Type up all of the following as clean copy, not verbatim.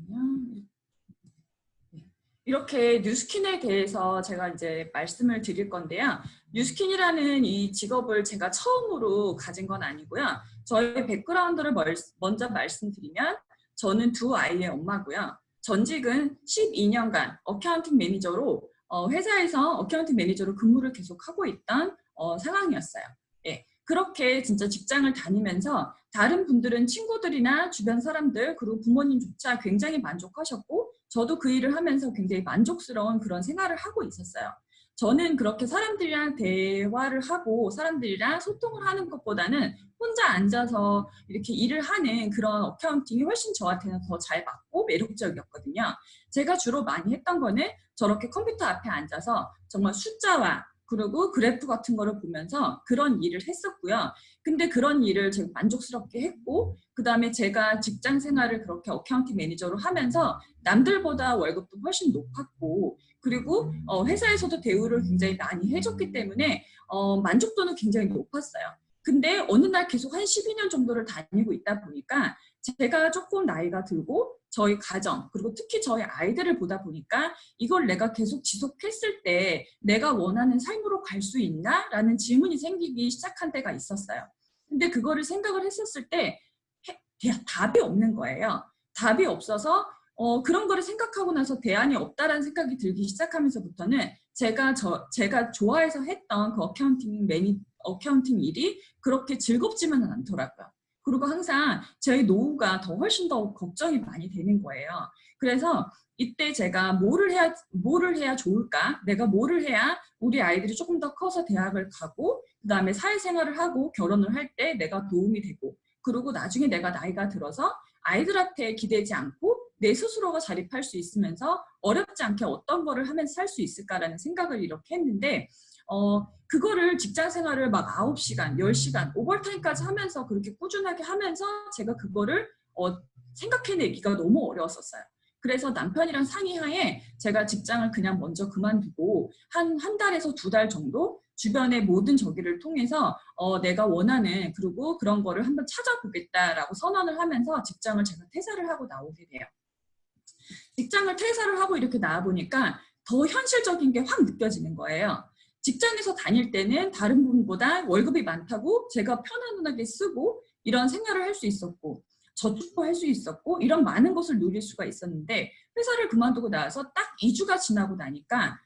잠시만요. 이렇게 뉴스킨에 대해서 제가 이제 말씀을 드릴 건데요. 뉴스킨이라는 이 직업을 제가 처음으로 가진 건 아니고요. 저의 백그라운드를 먼저 말씀드리면 저는 두 아이의 엄마고요. 전직은 12년간 어카운팅 매니저로 회사에서 어카운팅 매니저로 근무를 계속하고 있던 상황이었어요. 예, 그렇게 진짜 직장을 다니면서 다른 분들은 친구들이나 주변 사람들 그리고 부모님조차 굉장히 만족하셨고 저도 그 일을 하면서 굉장히 만족스러운 그런 생활을 하고 있었어요. 저는 그렇게 사람들이랑 대화를 하고 사람들이랑 소통을 하는 것보다는 혼자 앉아서 이렇게 일을 하는 그런 어카운팅이 훨씬 저한테는 더 잘 맞고 매력적이었거든요. 제가 주로 많이 했던 거는 저렇게 컴퓨터 앞에 앉아서 정말 숫자와 그리고 그래프 같은 거를 보면서 그런 일을 했었고요. 근데 그런 일을 제가 만족스럽게 했고 그 다음에 제가 직장 생활을 그렇게 어카운팅 매니저로 하면서 남들보다 월급도 훨씬 높았고 그리고 회사에서도 대우를 굉장히 많이 해줬기 때문에 만족도는 굉장히 높았어요. 근데 어느 날 계속 한 12년 정도를 다니고 있다 보니까 제가 조금 나이가 들고 저희 가정 그리고 특히 저희 아이들을 보다 보니까 이걸 내가 계속 지속했을 때 내가 원하는 삶으로 갈 수 있나? 라는 질문이 생기기 시작한 때가 있었어요. 근데 그거를 생각을 했었을 때 답이 없는 거예요. 답이 없어서 그런 거를 생각하고 나서 대안이 없다라는 생각이 들기 시작하면서부터는 제가 좋아해서 했던 그 어카운팅 일이 그렇게 즐겁지만은 않더라고요. 그리고 항상 저희 노후가 훨씬 더 걱정이 많이 되는 거예요. 그래서 이때 제가 뭐를 해야 좋을까? 내가 뭐를 해야 우리 아이들이 조금 더 커서 대학을 가고 그 다음에 사회생활을 하고 결혼을 할 때 내가 도움이 되고 그리고 나중에 내가 나이가 들어서 아이들한테 기대지 않고 내 스스로가 자립할 수 있으면서 어렵지 않게 어떤 거를 하면서 살 수 있을까라는 생각을 이렇게 했는데 그거를 직장 생활을 막 9시간, 10시간, 오버타임까지 하면서 그렇게 꾸준하게 하면서 제가 그거를 생각해내기가 너무 어려웠었어요. 그래서 남편이랑 상의하에 제가 직장을 그냥 먼저 그만두고 한 달에서 2달 정도 주변의 모든 저기를 통해서 내가 원하는 그리고 그런 거를 한번 찾아보겠다라고 선언을 하면서 직장을 제가 퇴사를 하고 나오게 돼요. 직장을 퇴사를 하고 이렇게 나와보니까 더 현실적인 게 확 느껴지는 거예요. 직장에서 다닐 때는 다른 분보다 월급이 많다고 제가 편안하게 쓰고 이런 생활을 할 수 있었고 저축도 할 수 있었고 이런 많은 것을 누릴 수가 있었는데 회사를 그만두고 나서 딱 2주가 지나고 나니까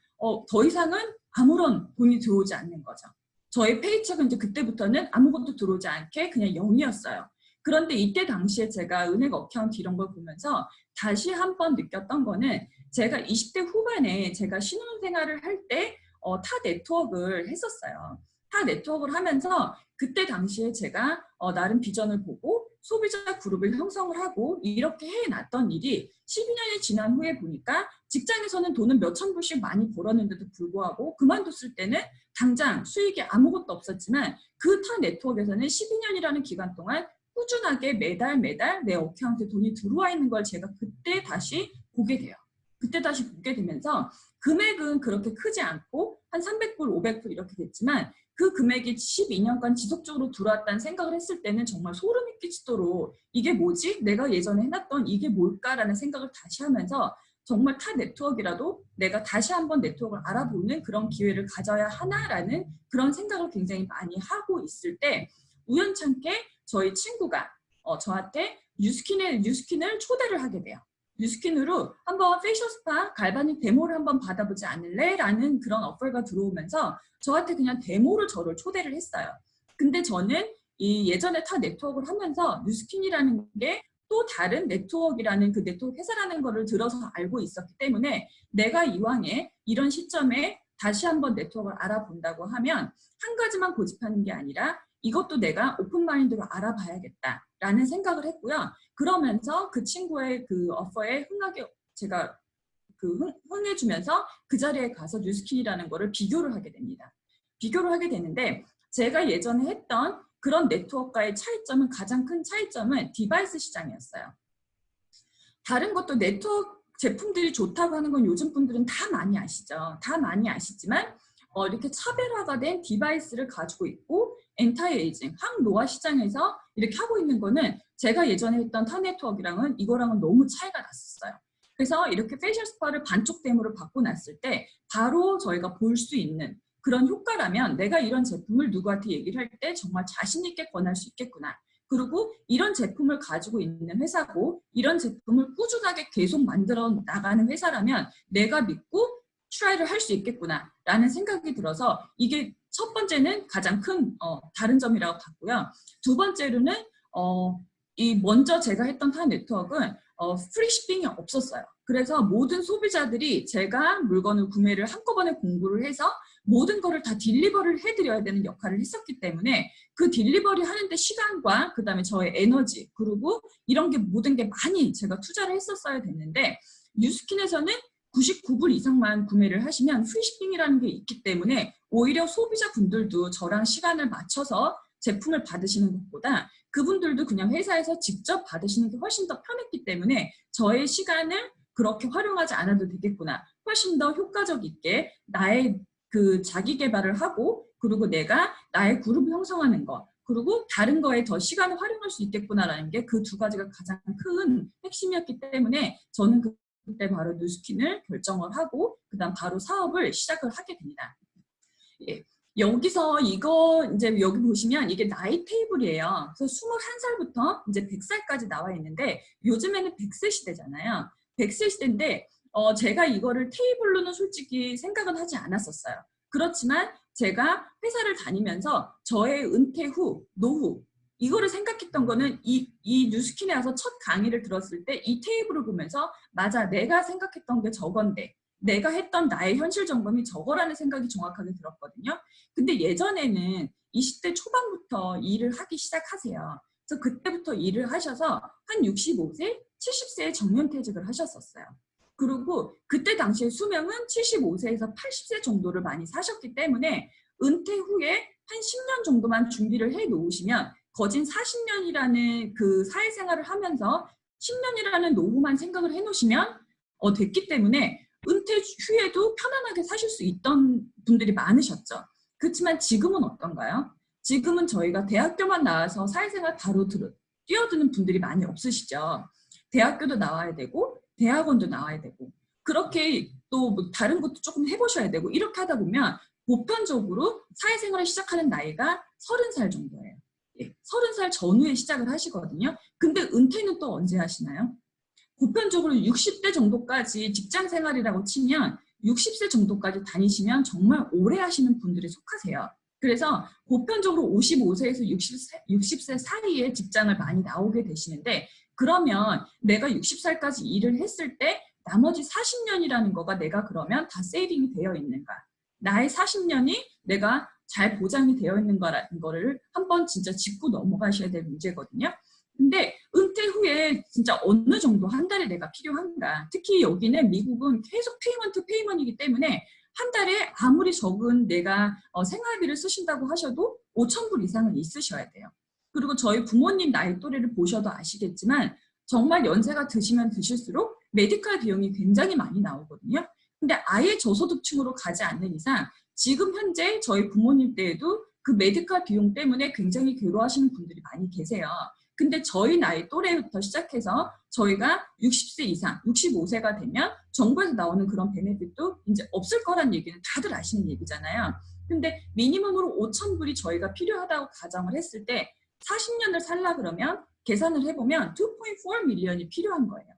더 이상은 아무런 돈이 들어오지 않는 거죠. 저의 페이첵은 이제 그때부터는 아무것도 들어오지 않게 그냥 0이었어요. 그런데 이때 당시에 제가 은행 어카운트 이런 걸 보면서 다시 한번 느꼈던 거는 제가 20대 후반에 제가 신혼생활을 할 때 타 네트워크를 했었어요. 타 네트워크를 하면서 그때 당시에 제가 나름 비전을 보고 소비자 그룹을 형성을 하고 이렇게 해놨던 일이 12년이 지난 후에 보니까 직장에서는 돈을 몇천 불씩 많이 벌었는데도 불구하고 그만뒀을 때는 당장 수익이 아무것도 없었지만 그 타 네트워크에서는 12년이라는 기간 동안 꾸준하게 매달 내 어카운트에 돈이 들어와 있는 걸 제가 그때 다시 보게 돼요. 그때 다시 보게 되면서 금액은 그렇게 크지 않고 한 300불, 500불 이렇게 됐지만 그 금액이 12년간 지속적으로 들어왔다는 생각을 했을 때는 정말 소름이 끼치도록 이게 뭐지? 내가 예전에 해놨던 이게 뭘까라는 생각을 다시 하면서 정말 타 네트워크라도 내가 다시 한번 네트워크를 알아보는 그런 기회를 가져야 하나라는 그런 생각을 굉장히 많이 하고 있을 때 우연찮게 저희 친구가 저한테 뉴스킨을 초대를 하게 돼요. 뉴스킨으로 한번 페이셜 스파 갈바닉 데모를 한번 받아보지 않을래? 라는 그런 어플가 들어오면서 저한테 그냥 데모를 저를 초대를 했어요. 근데 저는 이 예전에 타 네트워크를 하면서 뉴스킨이라는 게 또 다른 네트워크라는 그 네트워크 회사라는 거를 들어서 알고 있었기 때문에 내가 이왕에 이런 시점에 다시 한번 네트워크를 알아본다고 하면 한 가지만 고집하는 게 아니라 이것도 내가 오픈마인드로 알아봐야겠다라는 생각을 했고요. 그러면서 그 친구의 그 어퍼에 제가 흥해주면서 그 자리에 가서 뉴스킨이라는 거를 비교를 하게 됩니다. 비교를 하게 되는데 제가 예전에 했던 그런 네트워크와의 차이점은 가장 큰 차이점은 디바이스 시장이었어요. 다른 것도 네트워크 제품들이 좋다고 하는 건 요즘 분들은 다 많이 아시죠. 다 많이 아시지만 이렇게 차별화가 된 디바이스를 가지고 있고 엔타이에이징, 항노화 시장에서 이렇게 하고 있는 거는 제가 예전에 했던 타네트워크랑은 이거랑은 너무 차이가 났었어요. 그래서 이렇게 페이셜 스파를 반쪽 데모를 받고 났을 때 바로 저희가 볼 수 있는 그런 효과라면 내가 이런 제품을 누구한테 얘기를 할 때 정말 자신 있게 권할 수 있겠구나. 그리고 이런 제품을 가지고 있는 회사고 이런 제품을 꾸준하게 계속 만들어 나가는 회사라면 내가 믿고 트라이를 할 수 있겠구나 라는 생각이 들어서 이게 첫 번째는 가장 큰 다른 점이라고 봤고요. 두 번째로는 이 먼저 제가 했던 타임 네트워크는 프리시핑이 없었어요. 그래서 모든 소비자들이 제가 물건을 구매를 한꺼번에 공부를 해서 모든 거를 다 딜리버리를 해드려야 되는 역할을 했었기 때문에 그 딜리버리 하는데 시간과 그 다음에 저의 에너지 그리고 이런 게 모든 게 많이 제가 투자를 했었어야 됐는데 뉴스킨에서는 99불 이상만 구매를 하시면 프리시핑이라는 게 있기 때문에 오히려 소비자분들도 저랑 시간을 맞춰서 제품을 받으시는 것보다 그분들도 그냥 회사에서 직접 받으시는 게 훨씬 더 편했기 때문에 저의 시간을 그렇게 활용하지 않아도 되겠구나. 훨씬 더 효과적 있게 나의 그 자기 개발을 하고 그리고 내가 나의 그룹을 형성하는 것 그리고 다른 거에 더 시간을 활용할 수 있겠구나라는 게 그 두 가지가 가장 큰 핵심이었기 때문에 저는 그때 바로 뉴스킨을 결정을 하고 그다음 바로 사업을 시작을 하게 됩니다. 예. 여기서 이거 이제 여기 보시면 이게 나이 테이블이에요. 그래서 21살부터 이제 100살까지 나와 있는데 요즘에는 100세 시대잖아요. 100세 시대인데 제가 이거를 테이블로는 솔직히 생각은 하지 않았었어요. 그렇지만 제가 회사를 다니면서 저의 은퇴 후, 노후 이거를 생각했던 거는 이 뉴스킨에 와서 첫 강의를 들었을 때 이 테이블을 보면서 맞아 내가 생각했던 게 저건데 내가 했던 나의 현실 점검이 저거라는 생각이 정확하게 들었거든요. 근데 예전에는 20대 초반부터 일을 하기 시작하세요. 그래서 그때부터 일을 하셔서 한 65세, 70세에 정년퇴직을 하셨었어요. 그리고 그때 당시에 수명은 75세에서 80세 정도를 많이 사셨기 때문에 은퇴 후에 한 10년 정도만 준비를 해 놓으시면 거진 40년이라는 그 사회생활을 하면서 10년이라는 노후만 생각을 해 놓으시면 됐기 때문에 은퇴 후에도 편안하게 사실 수 있던 분들이 많으셨죠. 그렇지만 지금은 어떤가요? 지금은 저희가 대학교만 나와서 사회생활 바로 뛰어드는 분들이 많이 없으시죠. 대학교도 나와야 되고 대학원도 나와야 되고 그렇게 또 뭐 다른 것도 조금 해보셔야 되고 이렇게 하다 보면 보편적으로 사회생활을 시작하는 나이가 30살 정도예요. 30살 전후에 시작을 하시거든요. 근데 은퇴는 또 언제 하시나요? 보편적으로 60대 정도까지 직장 생활이라고 치면 60세 정도까지 다니시면 정말 오래 하시는 분들에 속하세요. 그래서 보편적으로 55세에서 60세 사이에 직장을 많이 나오게 되시는데 그러면 내가 60살까지 일을 했을 때 나머지 40년이라는 거가 내가 그러면 다 세이빙이 되어 있는가? 나의 40년이 내가 잘 보장이 되어 있는 거라는 거를 한번 진짜 짚고 넘어가셔야 될 문제거든요. 근데 은퇴 후에 진짜 어느 정도 한 달에 내가 필요한가? 특히 여기는 미국은 계속 페이먼트이기 때문에 한 달에 아무리 적은 내가 생활비를 쓰신다고 하셔도 5,000불 이상은 있으셔야 돼요. 그리고 저희 부모님 나이 또래를 보셔도 아시겠지만 정말 연세가 드시면 드실수록 메디컬 비용이 굉장히 많이 나오거든요. 근데 아예 저소득층으로 가지 않는 이상 지금 현재 저희 부모님 때에도 그 메디컬 비용 때문에 굉장히 괴로워하시는 분들이 많이 계세요. 근데 저희 나이 또래부터 시작해서 저희가 60세 이상, 65세가 되면 정부에서 나오는 그런 베네핏도 이제 없을 거란 얘기는 다들 아시는 얘기잖아요. 근데 미니멈으로 5,000불이 저희가 필요하다고 가정을 했을 때 40년을 살라 그러면 계산을 해보면 2.4 밀리언이 필요한 거예요.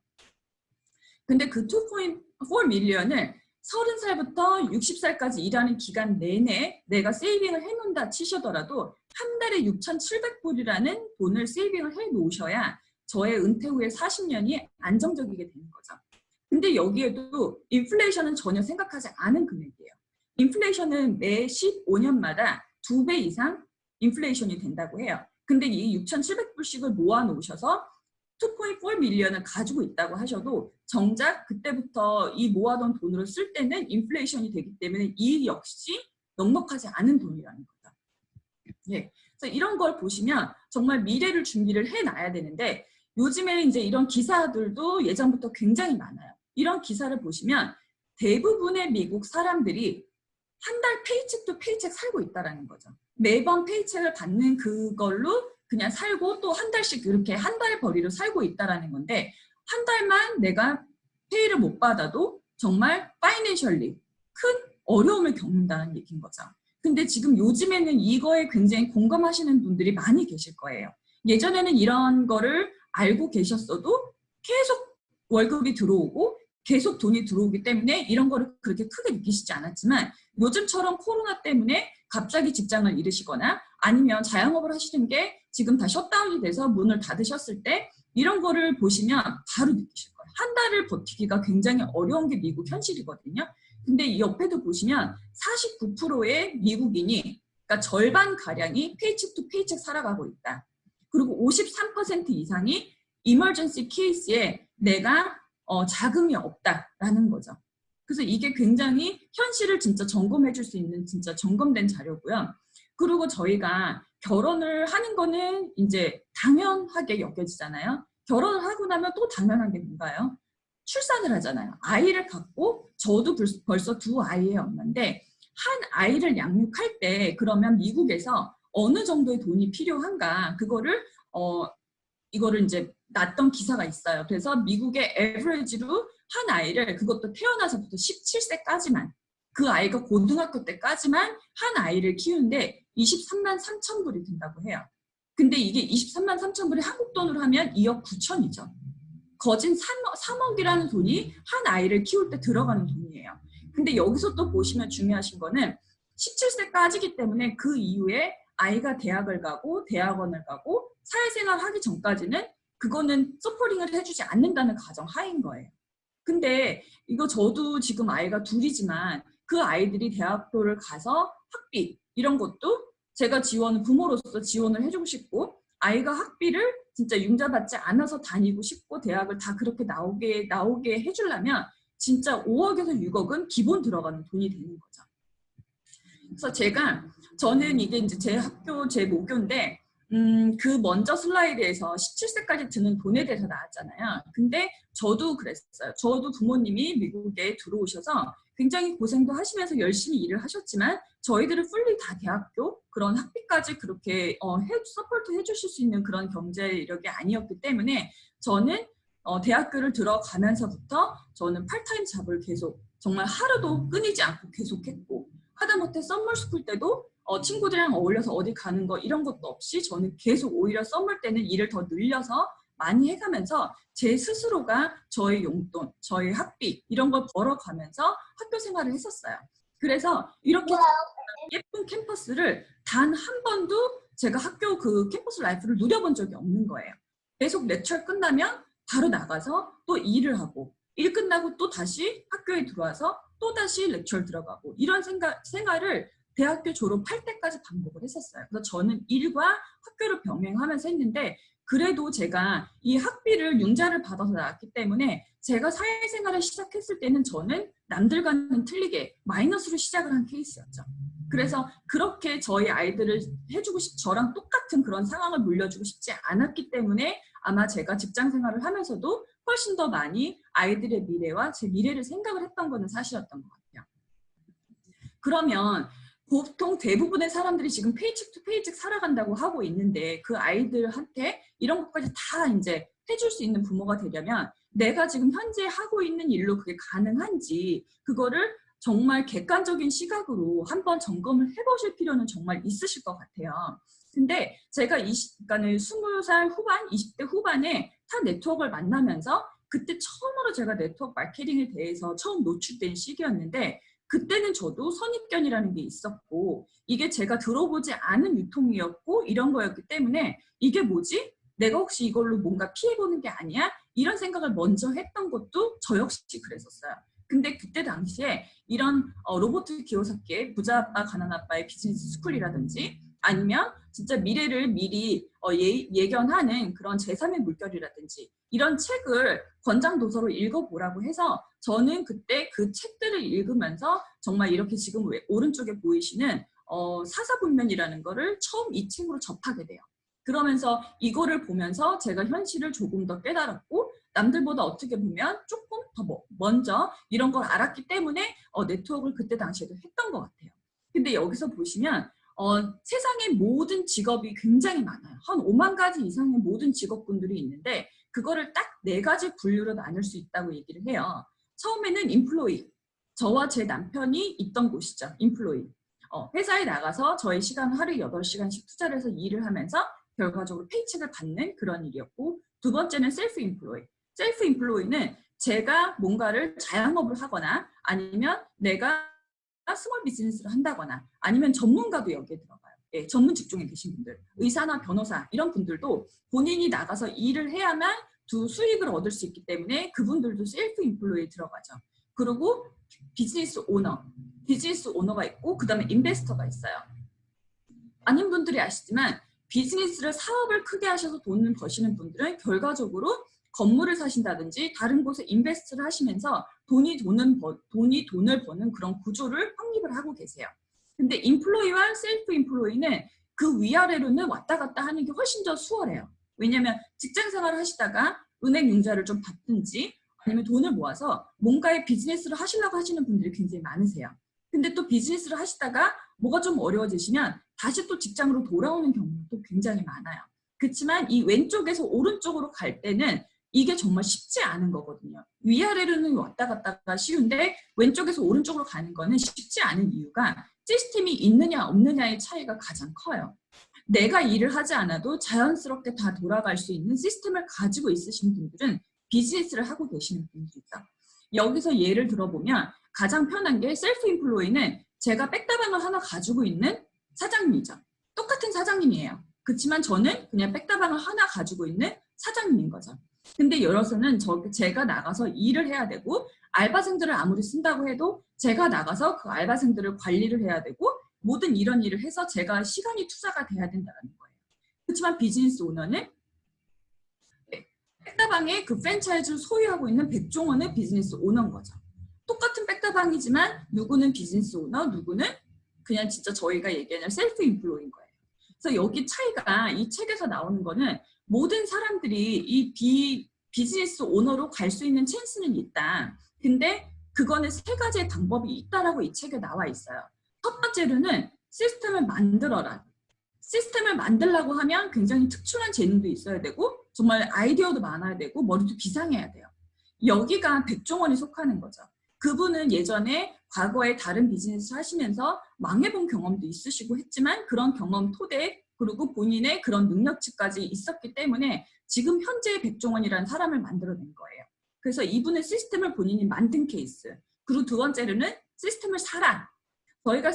근데 그 2.4 밀리언을 30살부터 60살까지 일하는 기간 내내 내가 세이빙을 해놓는다 치시더라도 한 달에 6,700불이라는 돈을 세이빙을 해놓으셔야 저의 은퇴 후에 40년이 안정적이게 되는 거죠. 근데 여기에도 인플레이션은 전혀 생각하지 않은 금액이에요. 인플레이션은 매 15년마다 2배 이상 인플레이션이 된다고 해요. 근데 이 6,700불씩을 모아놓으셔서 2.4 밀리언을 가지고 있다고 하셔도 정작 그때부터 이 모아둔 돈으로 쓸 때는 인플레이션이 되기 때문에 이 역시 넉넉하지 않은 돈이라는 거죠. 예. 그래서 이런 걸 보시면 정말 미래를 준비를 해놔야 되는데 요즘에 이제 이런 기사들도 예전부터 굉장히 많아요. 이런 기사를 보시면 대부분의 미국 사람들이 한 달 페이책 또 페이책 살고 있다라는 거죠. 매번 페이책을 받는 그걸로 그냥 살고 또 한 달씩 이렇게 한 달 벌이로 살고 있다라는 건데 한 달만 내가 페이를 못 받아도 정말 파이낸셜리 큰 어려움을 겪는다는 얘기인 거죠. 근데 지금 요즘에는 이거에 굉장히 공감하시는 분들이 많이 계실 거예요. 예전에는 이런 거를 알고 계셨어도 계속 월급이 들어오고 계속 돈이 들어오기 때문에 이런 거를 그렇게 크게 느끼시지 않았지만 요즘처럼 코로나 때문에 갑자기 직장을 잃으시거나 아니면 자영업을 하시는 게 지금 다 셧다운이 돼서 문을 닫으셨을 때 이런 거를 보시면 바로 느끼실 거예요. 한 달을 버티기가 굉장히 어려운 게 미국 현실이거든요. 근데 이 옆에도 보시면 49%의 미국인이 그러니까 절반가량이 페이책 투 페이책 살아가고 있다. 그리고 53% 이상이 이머전시 케이스에 내가 자금이 없다라는 거죠. 그래서 이게 굉장히 현실을 진짜 점검해 줄 수 있는 진짜 점검된 자료고요. 그리고 저희가 결혼을 하는 거는 이제 당연하게 여겨지잖아요. 결혼을 하고 나면 또 당연한 게 뭔가요? 출산을 하잖아요. 아이를 갖고 저도 벌써 두 아이의 엄마인데 한 아이를 양육할 때 그러면 미국에서 어느 정도의 돈이 필요한가 그거를 이거를 이제 났던 기사가 있어요. 그래서 미국의 에버리지로 한 아이를 그것도 태어나서부터 17세까지만 그 아이가 고등학교 때까지만 한 아이를 키우는데 23만 3천 불이 든다고 해요. 근데 이게 23만 3천 불이 한국 돈으로 하면 2억 9천이죠. 거진 3억이라는 돈이 한 아이를 키울 때 들어가는 돈이에요. 근데 여기서 또 보시면 중요하신 거는 17세까지기 때문에 그 이후에 아이가 대학을 가고 대학원을 가고 사회생활 하기 전까지는 그거는 서포링을 해주지 않는다는 가정 하인 거예요. 근데 이거 저도 지금 아이가 둘이지만 그 아이들이 대학교를 가서 학비 이런 것도 제가 부모로서 지원을 해주고 싶고 아이가 학비를 진짜 융자받지 않아서 다니고 싶고 대학을 다 그렇게 나오게 해주려면 진짜 5억에서 6억은 기본 들어가는 돈이 되는 거죠. 그래서 저는 이게 이제 제 모교인데 그 먼저 슬라이드에서 17세까지 드는 돈에 대해서 나왔잖아요. 근데 저도 그랬어요. 저도 부모님이 미국에 들어오셔서 굉장히 고생도 하시면서 열심히 일을 하셨지만 저희들은 풀리 다 대학교 그런 학비까지 그렇게 서포트 해주실 수 있는 그런 경제력이 아니었기 때문에 저는 대학교를 들어가면서부터 저는 파트타임 잡을 계속 정말 하루도 끊이지 않고 계속했고 하다못해 썸머스쿨 때도 친구들이랑 어울려서 어디 가는 거 이런 것도 없이 저는 계속 오히려 썸머 때는 일을 더 늘려서 많이 해가면서 제 스스로가 저의 용돈, 저의 학비 이런 걸 벌어가면서 학교 생활을 했었어요. 그래서 이렇게 예쁜 캠퍼스를 단 한 번도 제가 학교 그 캠퍼스 라이프를 누려본 적이 없는 거예요. 계속 렉처 끝나면 바로 나가서 또 일을 하고 일 끝나고 또 다시 학교에 들어와서 또 다시 렉처를 들어가고 이런 생활을 대학교 졸업할 때까지 반복을 했었어요. 그래서 저는 일과 학교를 병행하면서 했는데 그래도 제가 이 학비를 융자를 받아서 나왔기 때문에 제가 사회생활을 시작했을 때는 저는 남들과는 틀리게 마이너스로 시작을 한 케이스였죠. 그래서 그렇게 저희 아이들을 저랑 똑같은 그런 상황을 물려주고 싶지 않았기 때문에 아마 제가 직장 생활을 하면서도 훨씬 더 많이 아이들의 미래와 제 미래를 생각을 했던 거는 사실이었던 것 같아요. 그러면 보통 대부분의 사람들이 지금 페이책 투 페이책 살아간다고 하고 있는데 그 아이들한테 이런 것까지 다 이제 해줄 수 있는 부모가 되려면 내가 지금 현재 하고 있는 일로 그게 가능한지 그거를 정말 객관적인 시각으로 한번 점검을 해보실 필요는 정말 있으실 것 같아요. 근데 제가 그러니까 20살 후반, 20대 후반에 타 네트워크를 만나면서 그때 처음으로 제가 네트워크 마케팅에 대해서 처음 노출된 시기였는데 그때는 저도 선입견이라는 게 있었고 이게 제가 들어보지 않은 유통이었고 이런 거였기 때문에 이게 뭐지? 내가 혹시 이걸로 뭔가 피해보는 게 아니야? 이런 생각을 먼저 했던 것도 저 역시 그랬었어요. 근데 그때 당시에 이런 로보트 기요사키의 부자 아빠 가난 아빠의 비즈니스 스쿨이라든지 아니면 진짜 미래를 미리 예견하는 그런 제3의 물결이라든지 이런 책을 권장 도서로 읽어보라고 해서 저는 그때 그 책들을 읽으면서 정말 이렇게 지금 오른쪽에 보이시는 사사분면이라는 거를 처음 이 책으로 접하게 돼요. 그러면서 이거를 보면서 제가 현실을 조금 더 깨달았고 남들보다 어떻게 보면 조금 더 먼저 이런 걸 알았기 때문에 네트워크를 그때 당시에도 했던 것 같아요. 근데 여기서 보시면 세상의 모든 직업이 굉장히 많아요. 한 5만 가지 이상의 모든 직업군들이 있는데 그거를 딱 4가지 분류로 나눌 수 있다고 얘기를 해요. 처음에는 인플로이. 저와 제 남편이 있던 곳이죠. 인플로이. 회사에 나가서 저의 시간을 하루에 8시간씩 투자를 해서 일을 하면서 결과적으로 페이첵을 받는 그런 일이었고, 두 번째는 셀프 인플로이. 셀프 인플로이는 제가 뭔가를 자영업을 하거나 아니면 내가 스몰 비즈니스를 한다거나 아니면 전문가도 여기에 들어가요. 예, 전문 직종에 계신 분들, 의사나 변호사 이런 분들도 본인이 나가서 일을 해야만 수익을 얻을 수 있기 때문에 그분들도 셀프 인플로이에 들어가죠. 그리고 비즈니스 오너가 있고 그 다음에 인베스터가 있어요. 많은 분들이 아시지만 비즈니스를 사업을 크게 하셔서 돈을 버시는 분들은 결과적으로 건물을 사신다든지 다른 곳에 인베스트를 하시면서 돈이 돈을 버는 그런 구조를 확립을 하고 계세요. 근데 인플로이와 셀프 인플로이는 그 위아래로는 왔다 갔다 하는 게 훨씬 더 수월해요. 왜냐하면 직장 생활을 하시다가 은행 융자를 좀 받든지 아니면 돈을 모아서 뭔가의 비즈니스를 하시려고 하시는 분들이 굉장히 많으세요. 근데 또 비즈니스를 하시다가 뭐가 좀 어려워지시면 다시 또 직장으로 돌아오는 경우도 굉장히 많아요. 그렇지만 이 왼쪽에서 오른쪽으로 갈 때는 이게 정말 쉽지 않은 거거든요. 위아래로는 왔다 갔다가 쉬운데 왼쪽에서 오른쪽으로 가는 거는 쉽지 않은 이유가 시스템이 있느냐 없느냐의 차이가 가장 커요. 내가 일을 하지 않아도 자연스럽게 다 돌아갈 수 있는 시스템을 가지고 있으신 분들은 비즈니스를 하고 계시는 분들이죠. 여기서 예를 들어보면 가장 편한 게 셀프 인플로이는 제가 백다방을 하나 가지고 있는 사장님이죠. 똑같은 사장님이에요. 그렇지만 저는 그냥 백다방을 하나 가지고 있는 사장님인 거죠. 근데 열어서는 제가 나가서 일을 해야 되고 알바생들을 아무리 쓴다고 해도 제가 나가서 그 알바생들을 관리를 해야 되고 모든 이런 일을 해서 제가 시간이 투자가 돼야 된다는 거예요. 그렇지만 비즈니스 오너는 백다방의 그 프랜차이즈를 소유하고 있는 백종원의 비즈니스 오너인 거죠. 똑같은 백다방이지만 누구는 비즈니스 오너, 누구는 그냥 진짜 저희가 얘기하는 셀프 인플로인 거예요. 그래서 여기 차이가 이 책에서 나오는 거는 모든 사람들이 이 비즈니스 오너로 갈 수 있는 찬스는 있다. 근데 그거는 3가지의 방법이 있다라고 이 책에 나와 있어요. 첫 번째로는 시스템을 만들어라. 시스템을 만들려고 하면 굉장히 특출난 재능도 있어야 되고 정말 아이디어도 많아야 되고 머리도 비상해야 돼요. 여기가 백종원이 속하는 거죠. 그분은 예전에 과거에 다른 비즈니스 하시면서 망해본 경험도 있으시고 했지만 그런 경험 토대 그리고 본인의 그런 능력치까지 있었기 때문에 지금 현재의 백종원이라는 사람을 만들어낸 거예요. 그래서 이분의 시스템을 본인이 만든 케이스. 그리고 두 번째로는 시스템을 사라. 저희가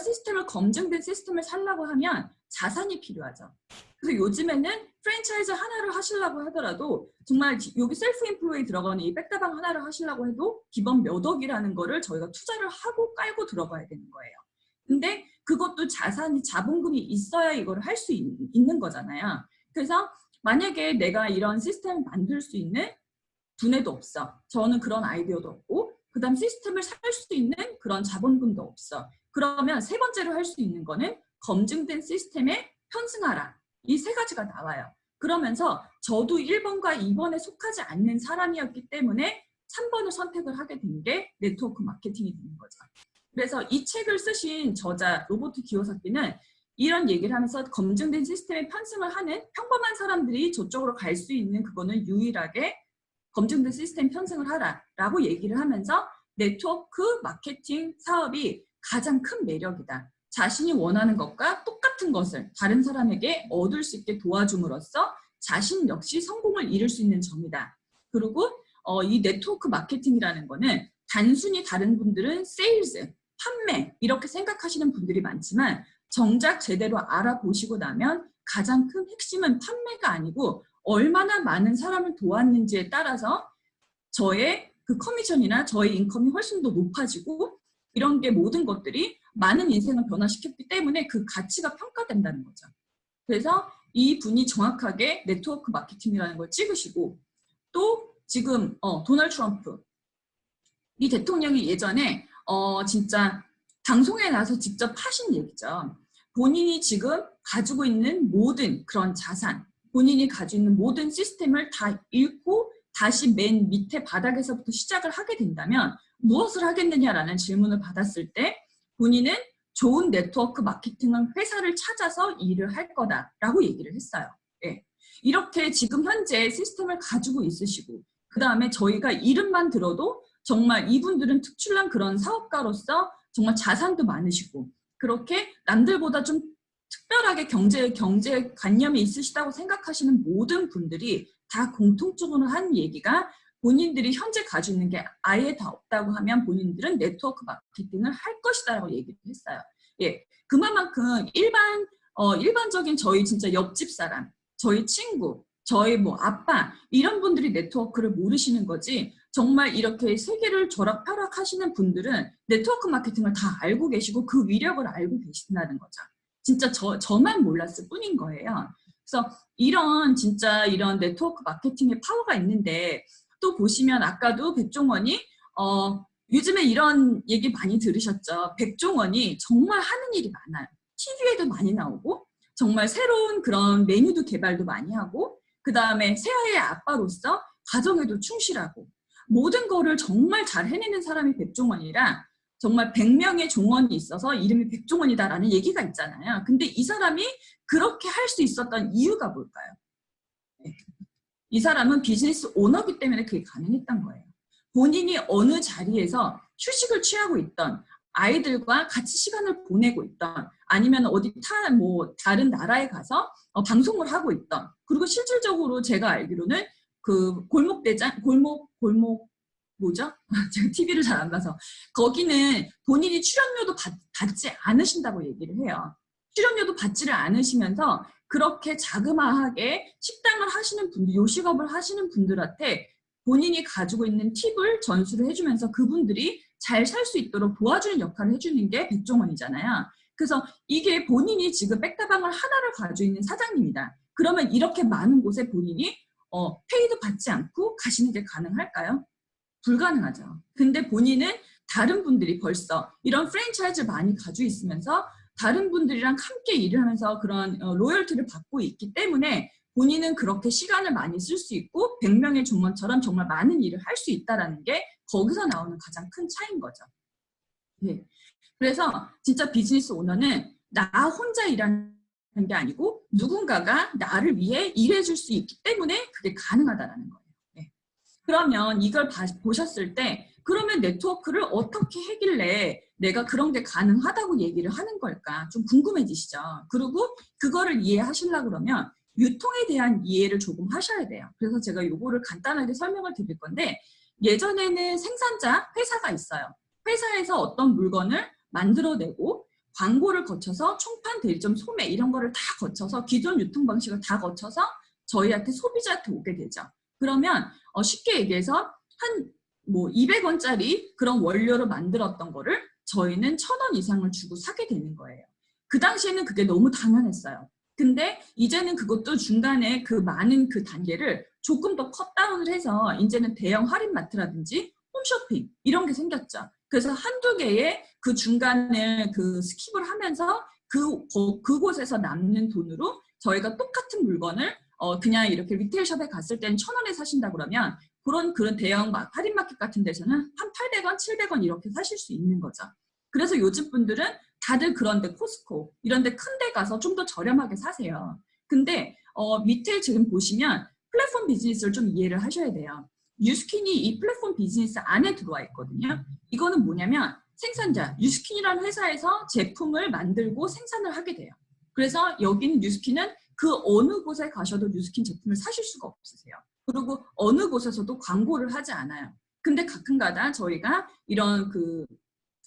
검증된 시스템을 살려고 하면 자산이 필요하죠. 그래서 요즘에는 프랜차이즈 하나를 하시려고 하더라도 정말 여기 셀프 인플로이 들어가는 이 백다방 하나를 하시려고 해도 기본 몇 억이라는 거를 저희가 투자를 하고 깔고 들어가야 되는 거예요. 근데 그것도 자본금이 있어야 이걸 할 수 있는 거잖아요. 그래서 만약에 내가 이런 시스템을 만들 수 있는 두뇌도 없어. 저는 그런 아이디어도 없고 그 다음 시스템을 살 수 있는 그런 자본금도 없어. 그러면 3번째로 할 수 있는 거는 검증된 시스템에 편승하라. 이 3가지가 나와요. 그러면서 저도 1번과 2번에 속하지 않는 사람이었기 때문에 3번을 선택을 하게 된 게 네트워크 마케팅이 되는 거죠. 그래서 이 책을 쓰신 저자 로버트 기요사키는 이런 얘기를 하면서 검증된 시스템에 편승을 하는 평범한 사람들이 저쪽으로 갈 수 있는 그거는 유일하게 검증된 시스템 편승을 하라라고 얘기를 하면서 네트워크 마케팅 사업이 가장 큰 매력이다. 자신이 원하는 것과 똑같은 것을 다른 사람에게 얻을 수 있게 도와줌으로써 자신 역시 성공을 이룰 수 있는 점이다. 그리고 이 네트워크 마케팅이라는 거는 단순히 다른 분들은 세일즈, 판매 이렇게 생각하시는 분들이 많지만 정작 제대로 알아보시고 나면 가장 큰 핵심은 판매가 아니고 얼마나 많은 사람을 도왔는지에 따라서 저의 그 커미션이나 저의 인컴이 훨씬 더 높아지고 이런 게 모든 것들이 많은 인생을 변화시켰기 때문에 그 가치가 평가된다는 거죠. 그래서 이 분이 정확하게 네트워크 마케팅이라는 걸 찍으시고 또 지금 도널드 트럼프 이 대통령이 예전에 진짜 방송에 나와서 직접 하신 얘기죠. 본인이 지금 가지고 있는 모든 그런 자산, 본인이 가지고 있는 모든 시스템을 다 잃고 다시 맨 밑에 바닥에서부터 시작을 하게 된다면 무엇을 하겠느냐라는 질문을 받았을 때 본인은 좋은 네트워크 마케팅은 회사를 찾아서 일을 할 거다라고 얘기를 했어요. 예. 이렇게 지금 현재 시스템을 가지고 있으시고 그 다음에 저희가 이름만 들어도 정말 이분들은 특출난 그런 사업가로서 정말 자산도 많으시고 그렇게 남들보다 좀 특별하게 경제관념이 있으시다고 생각하시는 모든 분들이 다 공통적으로 한 얘기가 본인들이 현재 가지고 있는 게 아예 다 없다고 하면 본인들은 네트워크 마케팅을 할 것이다라고 얘기를 했어요. 예, 그만큼 일반적인 저희 진짜 옆집 사람, 저희 친구, 저희 뭐 아빠 이런 분들이 네트워크를 모르시는 거지 정말 이렇게 세계를 쥐락펴락 하시는 분들은 네트워크 마케팅을 다 알고 계시고 그 위력을 알고 계신다는 거죠. 진짜 저만 몰랐을 뿐인 거예요. 그래서 진짜 이런 네트워크 마케팅의 파워가 있는데 또 보시면 아까도 백종원이 요즘에 이런 얘기 많이 들으셨죠. 백종원이 정말 하는 일이 많아요. TV에도 많이 나오고 정말 새로운 그런 메뉴도 개발도 많이 하고 그 다음에 새아이의 아빠로서 가정에도 충실하고 모든 거를 정말 잘 해내는 사람이 백종원이라 정말 100명의 종원이 있어서 이름이 백종원이다라는 얘기가 있잖아요. 근데 이 사람이 그렇게 할 수 있었던 이유가 뭘까요? 네. 이 사람은 비즈니스 오너기 때문에 그게 가능했던 거예요. 본인이 어느 자리에서 휴식을 취하고 있던 아이들과 같이 시간을 보내고 있던 아니면 어디 다른 나라에 가서 방송을 하고 있던 그리고 실질적으로 제가 알기로는 그 골목 뭐죠? 제가 TV를 잘 안 봐서 거기는 본인이 출연료도 받지 않으신다고 얘기를 해요. 출연료도 받지를 않으시면서 그렇게 자그마하게 식당을 하시는 분들, 요식업을 하시는 분들한테 본인이 가지고 있는 팁을 전수를 해주면서 그분들이 잘 살 수 있도록 도와주는 역할을 해주는 게 백종원이잖아요. 그래서 이게 본인이 지금 백다방을 하나를 가지고 있는 사장님이다. 그러면 이렇게 많은 곳에 본인이 페이도 받지 않고 가시는 게 가능할까요? 불가능하죠. 근데 본인은 다른 분들이 벌써 이런 프랜차이즈를 많이 가지고 있으면서 다른 분들이랑 함께 일을 하면서 그런 로열티를 받고 있기 때문에 본인은 그렇게 시간을 많이 쓸 수 있고 100명의 종원처럼 정말 많은 일을 할 수 있다는 게 거기서 나오는 가장 큰 차이인 거죠. 네. 그래서 진짜 비즈니스 오너는 나 혼자 일하는 게 아니고 누군가가 나를 위해 일해줄 수 있기 때문에 그게 가능하다는 거예요. 네. 그러면 이걸 보셨을 때 그러면 네트워크를 어떻게 하길래 내가 그런 게 가능하다고 얘기를 하는 걸까 좀 궁금해지시죠. 그리고 그거를 이해하시려고 그러면 유통에 대한 이해를 조금 하셔야 돼요. 그래서 제가 요거를 간단하게 설명을 드릴 건데 예전에는 생산자 회사가 있어요. 회사에서 어떤 물건을 만들어내고 광고를 거쳐서 총판, 대리점, 소매 이런 거를 다 거쳐서 기존 유통 방식을 다 거쳐서 저희한테 소비자한테 오게 되죠. 그러면 쉽게 얘기해서 한 200원짜리 그런 원료로 만들었던 거를 저희는 1,000원 이상을 주고 사게 되는 거예요. 그 당시에는 그게 너무 당연했어요. 근데 이제는 그것도 중간에 그 많은 그 단계를 조금 더 컷다운을 해서 이제는 대형 할인마트라든지 홈쇼핑 이런 게 생겼죠. 그래서 한두 개의 그 중간에 그 스킵을 하면서 그곳에서 남는 돈으로 저희가 똑같은 물건을 그냥 이렇게 리테일숍에 갔을 때는 1,000원에 사신다 그러면 그런 대형 할인마켓 같은 데서는 한 800원, 700원 이렇게 사실 수 있는 거죠. 그래서 요즘 분들은 다들 그런데 코스코 이런 데 큰 데 가서 좀 더 저렴하게 사세요. 근데 밑에 지금 보시면 플랫폼 비즈니스를 좀 이해를 하셔야 돼요. 뉴스킨이 이 플랫폼 비즈니스 안에 들어와 있거든요. 이거는 뭐냐면 생산자, 뉴스킨이라는 회사에서 제품을 만들고 생산을 하게 돼요. 그래서 여기는 뉴스킨은 그 어느 곳에 가셔도 뉴스킨 제품을 사실 수가 없으세요. 그리고 어느 곳에서도 광고를 하지 않아요. 근데 가끔가다 저희가 이런 그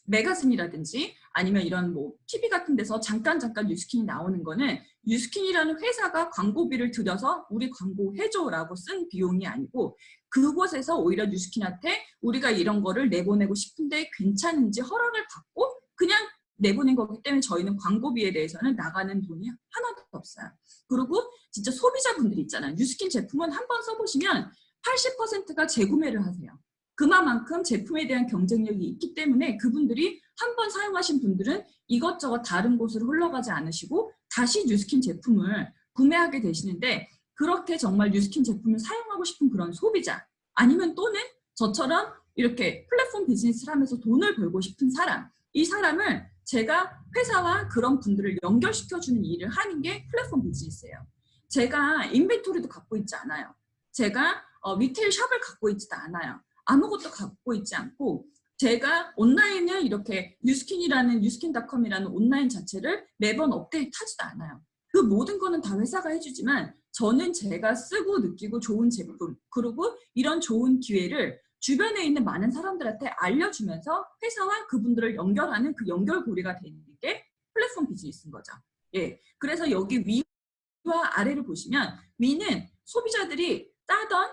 매거진이라든지 아니면 이런 TV 같은 데서 잠깐 뉴스킨이 나오는 거는 뉴스킨이라는 회사가 광고비를 들여서 우리 광고 해줘라고 쓴 비용이 아니고 그곳에서 오히려 뉴스킨한테 우리가 이런 거를 내보내고 싶은데 괜찮은지 허락을 받고 그냥 내보낸 거기 때문에 저희는 광고비에 대해서는 나가는 돈이 하나도 없어요. 그리고 진짜 소비자분들이 있잖아요. 뉴스킨 제품은 한번 써보시면 80%가 재구매를 하세요. 그만큼 제품에 대한 경쟁력이 있기 때문에 그분들이 한번 사용하신 분들은 이것저것 다른 곳으로 흘러가지 않으시고 다시 뉴스킨 제품을 구매하게 되시는데 그렇게 정말 뉴스킨 제품을 사용하고 싶은 그런 소비자 아니면 또는 저처럼 이렇게 플랫폼 비즈니스를 하면서 돈을 벌고 싶은 사람 이 사람을 제가 회사와 그런 분들을 연결시켜주는 일을 하는 게 플랫폼 비즈니스예요. 제가 인벤토리도 갖고 있지 않아요. 제가 리테일 샵을 갖고 있지도 않아요. 아무것도 갖고 있지 않고 제가 온라인을 이렇게 뉴스킨닷컴이라는 온라인 자체를 매번 업데이트하지도 않아요. 그 모든 거는 다 회사가 해주지만 저는 제가 쓰고 느끼고 좋은 제품 그리고 이런 좋은 기회를 주변에 있는 많은 사람들한테 알려주면서 회사와 그분들을 연결하는 그 연결고리가 되는 게 플랫폼 비즈니스인 거죠. 예, 그래서 여기 위와 아래를 보시면 위는 소비자들이 따던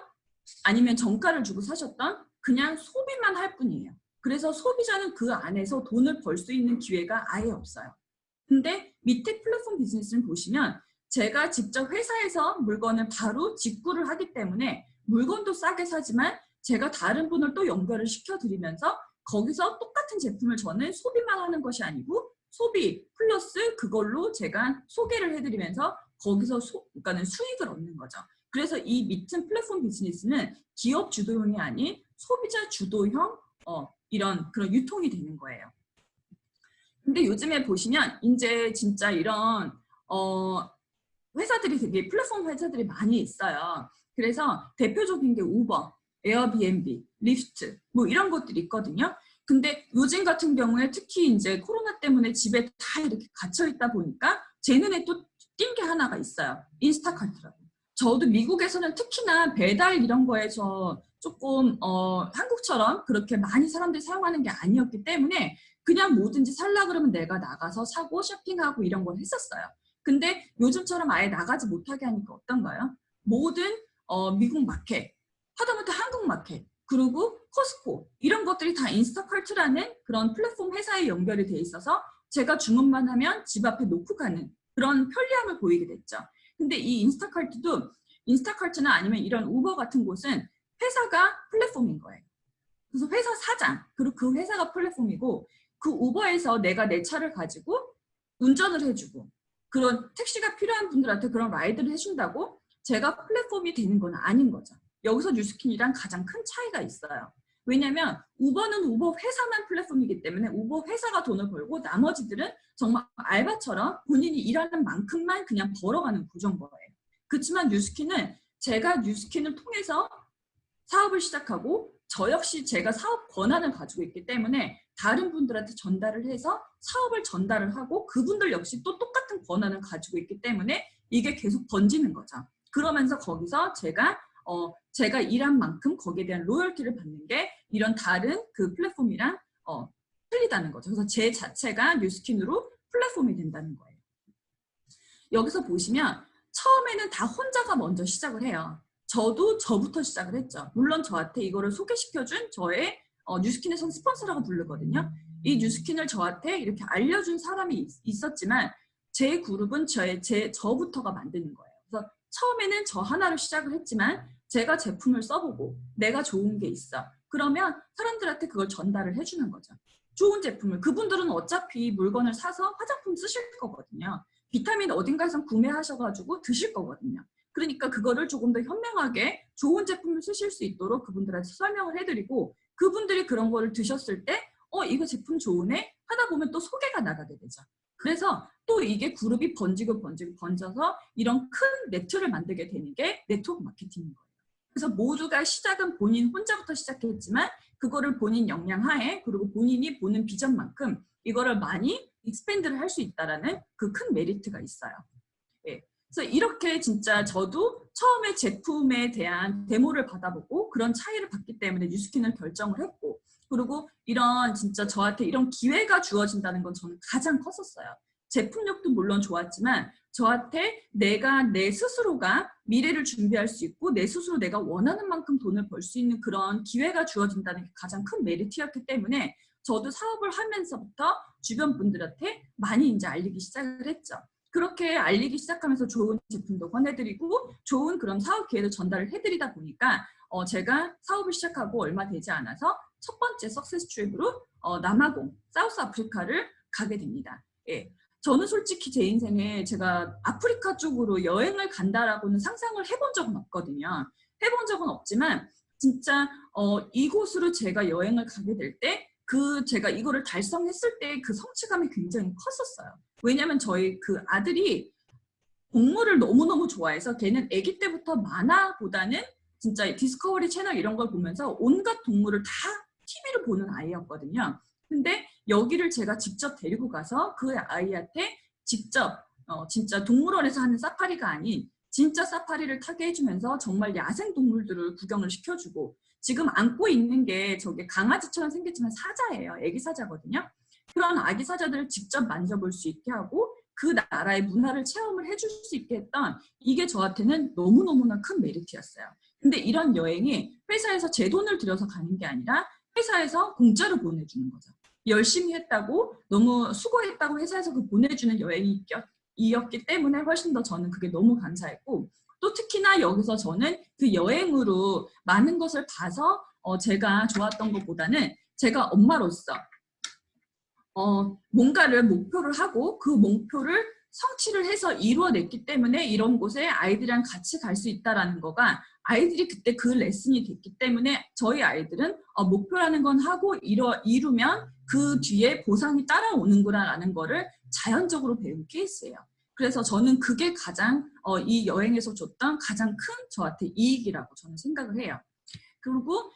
아니면 정가를 주고 사셨던 그냥 소비만 할 뿐이에요. 그래서 소비자는 그 안에서 돈을 벌 수 있는 기회가 아예 없어요. 근데 밑에 플랫폼 비즈니스를 보시면 제가 직접 회사에서 물건을 바로 직구를 하기 때문에 물건도 싸게 사지만 제가 다른 분을 또 연결을 시켜드리면서 거기서 똑같은 제품을 저는 소비만 하는 것이 아니고 소비 플러스 그걸로 제가 소개를 해드리면서 거기서 그러니까는 수익을 얻는 거죠. 그래서 이 밑은 플랫폼 비즈니스는 기업 주도형이 아닌 소비자 주도형 이런 그런 유통이 되는 거예요. 근데 요즘에 보시면 이제 진짜 이런 회사들이 되게 플랫폼 회사들이 많이 있어요. 그래서 대표적인 게 우버, 에어비앤비, 리프트 뭐 이런 것들이 있거든요. 근데 요즘 같은 경우에 특히 이제 코로나 때문에 집에 다 이렇게 갇혀 있다 보니까 제 눈에 또 띈 게 하나가 있어요. 인스타카트라고. 저도 미국에서는 특히나 배달 이런 거에서 조금 한국처럼 그렇게 많이 사람들이 사용하는 게 아니었기 때문에 그냥 뭐든지 살라 그러면 내가 나가서 사고 쇼핑하고 이런 걸 했었어요. 근데 요즘처럼 아예 나가지 못하게 하니까 어떤가요? 모든 미국 마켓, 하다못해 한국 마켓, 그리고 코스코 이런 것들이 다 인스타카트라는 그런 플랫폼 회사에 연결이 돼 있어서 제가 주문만 하면 집 앞에 놓고 가는 그런 편리함을 보이게 됐죠. 근데 이 인스타카트나 아니면 이런 우버 같은 곳은 회사가 플랫폼인 거예요. 그래서 회사 사장, 그리고 그 회사가 플랫폼이고 그 우버에서 내가 내 차를 가지고 운전을 해주고 그런 택시가 필요한 분들한테 그런 라이드를 해준다고 제가 플랫폼이 되는 건 아닌 거죠. 여기서 뉴스킨이랑 가장 큰 차이가 있어요. 왜냐하면 우버는 우버 회사만 플랫폼이기 때문에 우버 회사가 돈을 벌고 나머지들은 정말 알바처럼 본인이 일하는 만큼만 그냥 벌어가는 구조인 거예요. 그렇지만 뉴스킨은 제가 뉴스킨을 통해서 사업을 시작하고 저 역시 제가 사업 권한을 가지고 있기 때문에 다른 분들한테 전달을 해서 사업을 전달을 하고 그분들 역시 또 똑같은 권한을 가지고 있기 때문에 이게 계속 번지는 거죠. 그러면서 거기서 제가 일한 만큼 거기에 대한 로열티를 받는 게 이런 다른 그 플랫폼이랑 틀리다는 거죠. 그래서 제 자체가 뉴스킨으로 플랫폼이 된다는 거예요. 여기서 보시면 처음에는 다 혼자가 먼저 시작을 해요. 저도 저부터 시작을 했죠. 물론 저한테 이거를 소개시켜준 저의 뉴스킨에서는 스폰서라고 부르거든요. 이 뉴스킨을 저한테 이렇게 알려준 사람이 있었지만 제 그룹은 저부터가 만드는 거예요. 그래서 처음에는 저 하나로 시작을 했지만 제가 제품을 써보고 내가 좋은 게 있어. 그러면 사람들한테 그걸 전달을 해주는 거죠. 좋은 제품을. 그분들은 어차피 물건을 사서 화장품 쓰실 거거든요. 비타민 어딘가에서 구매하셔가지고 드실 거거든요. 그러니까 그거를 조금 더 현명하게 좋은 제품을 쓰실 수 있도록 그분들한테 설명을 해드리고 그분들이 그런 거를 드셨을 때 이거 제품 좋으네? 하다 보면 또 소개가 나가게 되죠. 그래서 또 이게 그룹이 번져서 이런 큰 네트를 만들게 되는 게 네트워크 마케팅인 거예요. 그래서 모두가 시작은 본인 혼자부터 시작했지만 그거를 본인 역량 하에 그리고 본인이 보는 비전만큼 이거를 많이 익스펜드를 할 수 있다는 그 큰 메리트가 있어요. 예. 그래서 이렇게 진짜 저도 처음에 제품에 대한 데모를 받아보고 그런 차이를 봤기 때문에 뉴스킨을 결정을 했고 그리고 이런 진짜 저한테 이런 기회가 주어진다는 건 저는 가장 컸었어요. 제품력도 물론 좋았지만 저한테 내가 내 스스로가 미래를 준비할 수 있고 내 스스로 내가 원하는 만큼 돈을 벌 수 있는 그런 기회가 주어진다는 게 가장 큰 메리트였기 때문에 저도 사업을 하면서부터 주변 분들한테 많이 이제 알리기 시작을 했죠. 그렇게 알리기 시작하면서 좋은 제품도 권해드리고 좋은 그런 사업 기회를 전달을 해드리다 보니까 제가 사업을 시작하고 얼마 되지 않아서 첫 번째 석세스 트립으로 남아공, 사우스 아프리카를 가게 됩니다. 예. 저는 솔직히 제 인생에 제가 아프리카 쪽으로 여행을 간다라고는 상상을 해본 적은 없거든요. 해본 적은 없지만 진짜 이곳으로 제가 여행을 가게 될 때 제가 이거를 달성했을 때 그 성취감이 굉장히 컸었어요. 왜냐면 저희 그 아들이 동물을 너무너무 좋아해서 걔는 아기 때부터 만화보다는 진짜 디스커버리 채널 이런 걸 보면서 온갖 동물을 다 TV로 보는 아이였거든요. 근데 여기를 제가 직접 데리고 가서 그 아이한테 직접 진짜 동물원에서 하는 사파리가 아닌 진짜 사파리를 타게 해주면서 정말 야생 동물들을 구경을 시켜주고, 지금 안고 있는 게 저게 강아지처럼 생겼지만 사자예요. 아기 사자거든요. 그런 아기 사자들을 직접 만져볼 수 있게 하고 그 나라의 문화를 체험을 해줄 수 있게 했던, 이게 저한테는 너무너무나 큰 메리트였어요. 근데 이런 여행이 회사에서 제 돈을 들여서 가는 게 아니라 회사에서 공짜로 보내주는 거죠. 열심히 했다고, 너무 수고했다고 회사에서 그 보내주는 여행이었기 때문에 훨씬 더 저는 그게 너무 감사했고, 또 특히나 여기서 저는 그 여행으로 많은 것을 봐서 제가 좋았던 것보다는 제가 엄마로서 뭔가를 목표를 하고 그 목표를 성취를 해서 이루어냈기 때문에 이런 곳에 아이들이랑 같이 갈 수 있다는 거가, 아이들이 그때 그 레슨이 됐기 때문에 저희 아이들은 목표라는 건 하고 이루면 그 뒤에 보상이 따라오는구나라는 거를 자연적으로 배운 케이스예요. 그래서 저는 그게 가장 이 여행에서 줬던 가장 큰 저한테 이익이라고 저는 생각을 해요. 그리고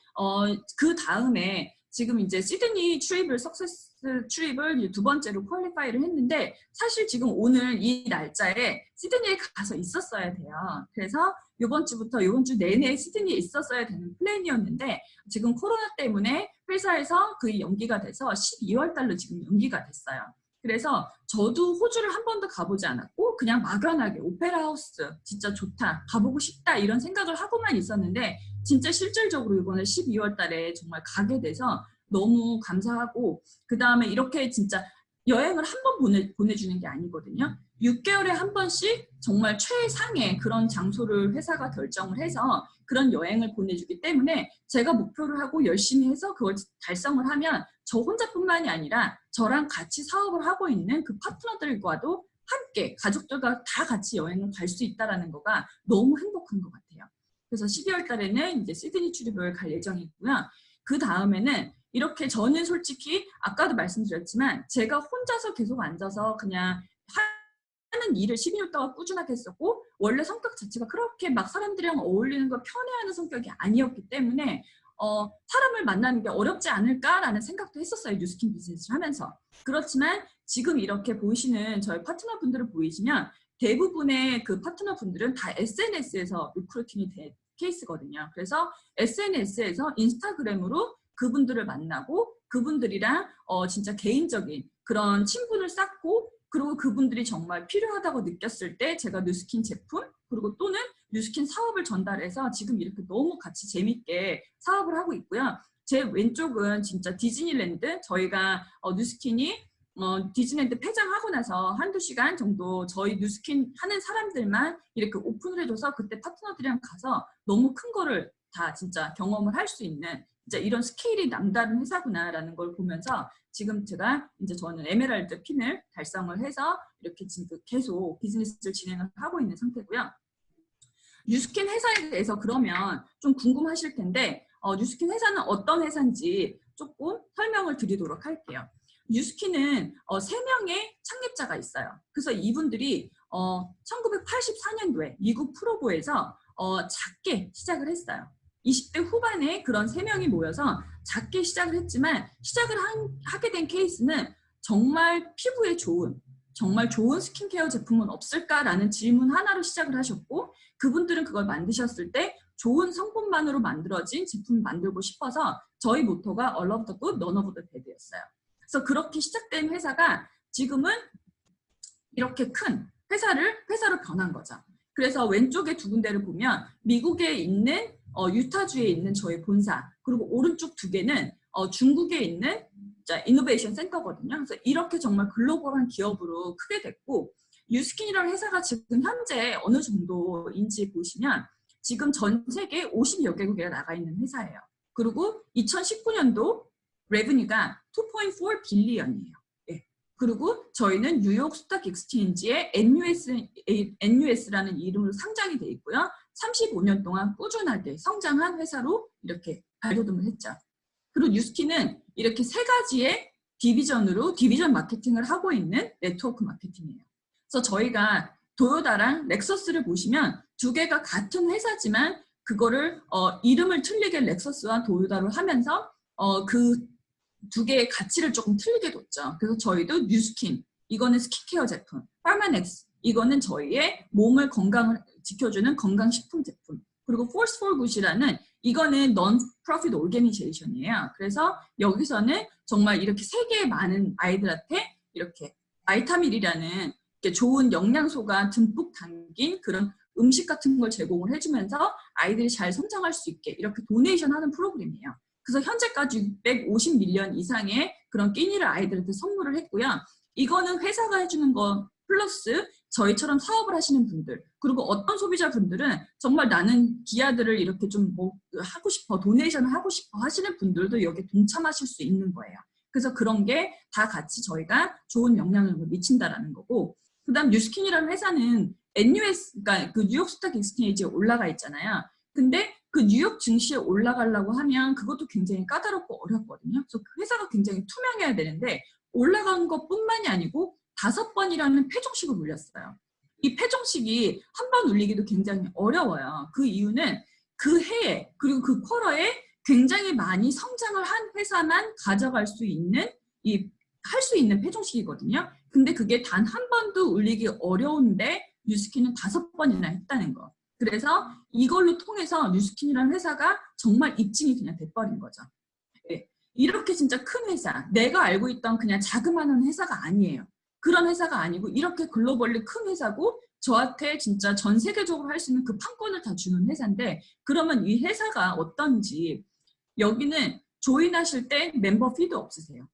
그 다음에 지금 이제 시드니 트립을 석세스 트립을 두 번째로 퀄리파이를 했는데, 사실 지금 오늘 이 날짜에 시드니에 가서 있었어야 돼요. 그래서 이번 주 내내 시드니에 있었어야 되는 플랜이었는데 지금 코로나 때문에 회사에서 그 연기가 돼서 12월 달로 지금 연기가 됐어요. 그래서 저도 호주를 한 번도 가보지 않았고 그냥 막연하게 오페라 하우스 진짜 좋다, 가보고 싶다 이런 생각을 하고만 있었는데, 진짜 실질적으로 이번에 12월 달에 정말 가게 돼서 너무 감사하고, 그 다음에 이렇게 진짜 여행을 한 번 보내주는 게 아니거든요. 6개월에 한 번씩 정말 최상의 그런 장소를 회사가 결정을 해서 그런 여행을 보내주기 때문에 제가 목표를 하고 열심히 해서 그걸 달성을 하면 저 혼자뿐만이 아니라 저랑 같이 사업을 하고 있는 그 파트너들과도 함께 가족들과 다 같이 여행을 갈 수 있다는 거가 너무 행복한 것 같아요. 그래서 12월 달에는 이제 시드니 출입을 갈 예정이고요. 그 다음에는 이렇게 저는 솔직히 아까도 말씀드렸지만 제가 혼자서 계속 앉아서 그냥 하는 일을 12년 동안 꾸준하게 했었고, 원래 성격 자체가 그렇게 막 사람들이랑 어울리는 걸 편해하는 성격이 아니었기 때문에 사람을 만나는 게 어렵지 않을까라는 생각도 했었어요. 뉴스킨 비즈니스를 하면서. 그렇지만 지금 이렇게 보이시는 저희 파트너분들을 보이시면 대부분의 그 파트너분들은 다 SNS에서 리크루팅이 된 케이스거든요. 그래서 SNS에서 인스타그램으로 그분들을 만나고 그분들이랑 진짜 개인적인 그런 친분을 쌓고, 그리고 그분들이 정말 필요하다고 느꼈을 때 제가 뉴스킨 제품 그리고 또는 뉴스킨 사업을 전달해서 지금 이렇게 너무 같이 재밌게 사업을 하고 있고요. 제 왼쪽은 진짜 디즈니랜드, 저희가 뉴스킨이 디즈니랜드 폐장하고 나서 한두 시간 정도 저희 뉴스킨 하는 사람들만 이렇게 오픈을 해줘서 그때 파트너들이랑 가서 너무 큰 거를 다 진짜 경험을 할 수 있는, 진짜 이런 스케일이 남다른 회사구나라는 걸 보면서 지금 제가 이제 저는 에메랄드 핀을 달성을 해서 이렇게 지금 계속 비즈니스를 진행을 하고 있는 상태고요. 뉴스킨 회사에 대해서 그러면 좀 궁금하실 텐데 뉴스킨 회사는 어떤 회사인지 조금 설명을 드리도록 할게요. 뉴스킨은 3명의 창립자가 있어요. 그래서 이분들이 1984년도에 미국 프로보에서 작게 시작을 했어요. 20대 후반에 그런 3명이 모여서 작게 시작을 했지만, 시작을 하게 된 케이스는 정말 피부에 좋은, 정말 좋은 스킨케어 제품은 없을까라는 질문 하나로 시작을 하셨고, 그분들은 그걸 만드셨을 때 좋은 성분만으로 만들어진 제품을 만들고 싶어서 저희 모토가 All of the good, none of the bad였어요. 그래서 그렇게 시작된 회사가 지금은 이렇게 큰 회사로 변한 거죠. 그래서 왼쪽에 두 군데를 보면 미국에 있는 유타주에 있는 저희 본사, 그리고 오른쪽 두 개는 중국에 있는 이노베이션 센터거든요. 그래서 이렇게 정말 글로벌한 기업으로 크게 됐고, 뉴스킨이라는 회사가 지금 현재 어느 정도인지 보시면 지금 전 세계 50여 개국에 나가 있는 회사예요. 그리고 2019년도 레브뉴가 2.4 빌리언이에요. 예. 그리고 저희는 뉴욕 스톡 익스체인지에 NUS라는 이름으로 상장이 돼 있고요. 35년 동안 꾸준하게 성장한 회사로 이렇게 발돋움을 했죠. 그리고 뉴스킨은 이렇게 세 가지의 디비전 마케팅을 하고 있는 네트워크 마케팅이에요. 그래서 저희가 도요타랑 렉서스를 보시면 두 개가 같은 회사지만 그거를 이름을 틀리게 렉서스와 도요타로 하면서 그 두 개의 가치를 조금 틀리게 뒀죠. 그래서 저희도 뉴스킨, 이거는 스킨케어 제품, 파마넥스, 이거는 저희의 몸을 건강을 지켜주는 건강식품 제품, 그리고 Force for Good이라는 이거는 non-profit organization이에요. 그래서 여기서는 정말 이렇게 세계의 많은 아이들한테 이렇게 바이타밀이라는 좋은 영양소가 듬뿍 담긴 그런 음식 같은 걸 제공을 해주면서 아이들이 잘 성장할 수 있게 이렇게 도네이션 하는 프로그램이에요. 그래서 현재까지 650밀리언 이상의 그런 끼니를 아이들한테 선물을 했고요. 이거는 회사가 해주는 거 플러스 저희처럼 사업을 하시는 분들, 그리고 어떤 소비자분들은 정말 나는 기아들을 이렇게 좀 뭐 하고 싶어, 도네이션을 하고 싶어 하시는 분들도 여기에 동참하실 수 있는 거예요. 그래서 그런 게 다 같이 저희가 좋은 영향을 미친다라는 거고, 그 다음 뉴스킨이라는 회사는 NUS, 그러니까 그 뉴욕 스탁 익스체인지에 올라가 있잖아요. 근데 그 뉴욕 증시에 올라가려고 하면 그것도 굉장히 까다롭고 어렵거든요. 그래서 그 회사가 굉장히 투명해야 되는데 올라간 것뿐만이 아니고 5번이라는 패종식을 울렸어요. 이 패종식이 한 번 울리기도 굉장히 어려워요. 그 이유는 그 해에 그리고 그 쿼터에 굉장히 많이 성장을 한 회사만 가져갈 수 있는 할 수 있는 패종식이거든요. 근데 그게 단 한 번도 울리기 어려운데 뉴스킨은 5번이나 했다는 거. 그래서 이걸로 통해서 뉴스킨이라는 회사가 정말 입증이 그냥 돼버린 거죠. 네. 이렇게 진짜 큰 회사, 내가 알고 있던 그냥 자그마한 회사가 아니에요. 그런 회사가 아니고 이렇게 글로벌리 큰 회사고 저한테 진짜 전 세계적으로 할 수 있는 그 판권을 다 주는 회사인데, 그러면 이 회사가 어떤지, 여기는 조인하실 때 멤버 피도 없으세요.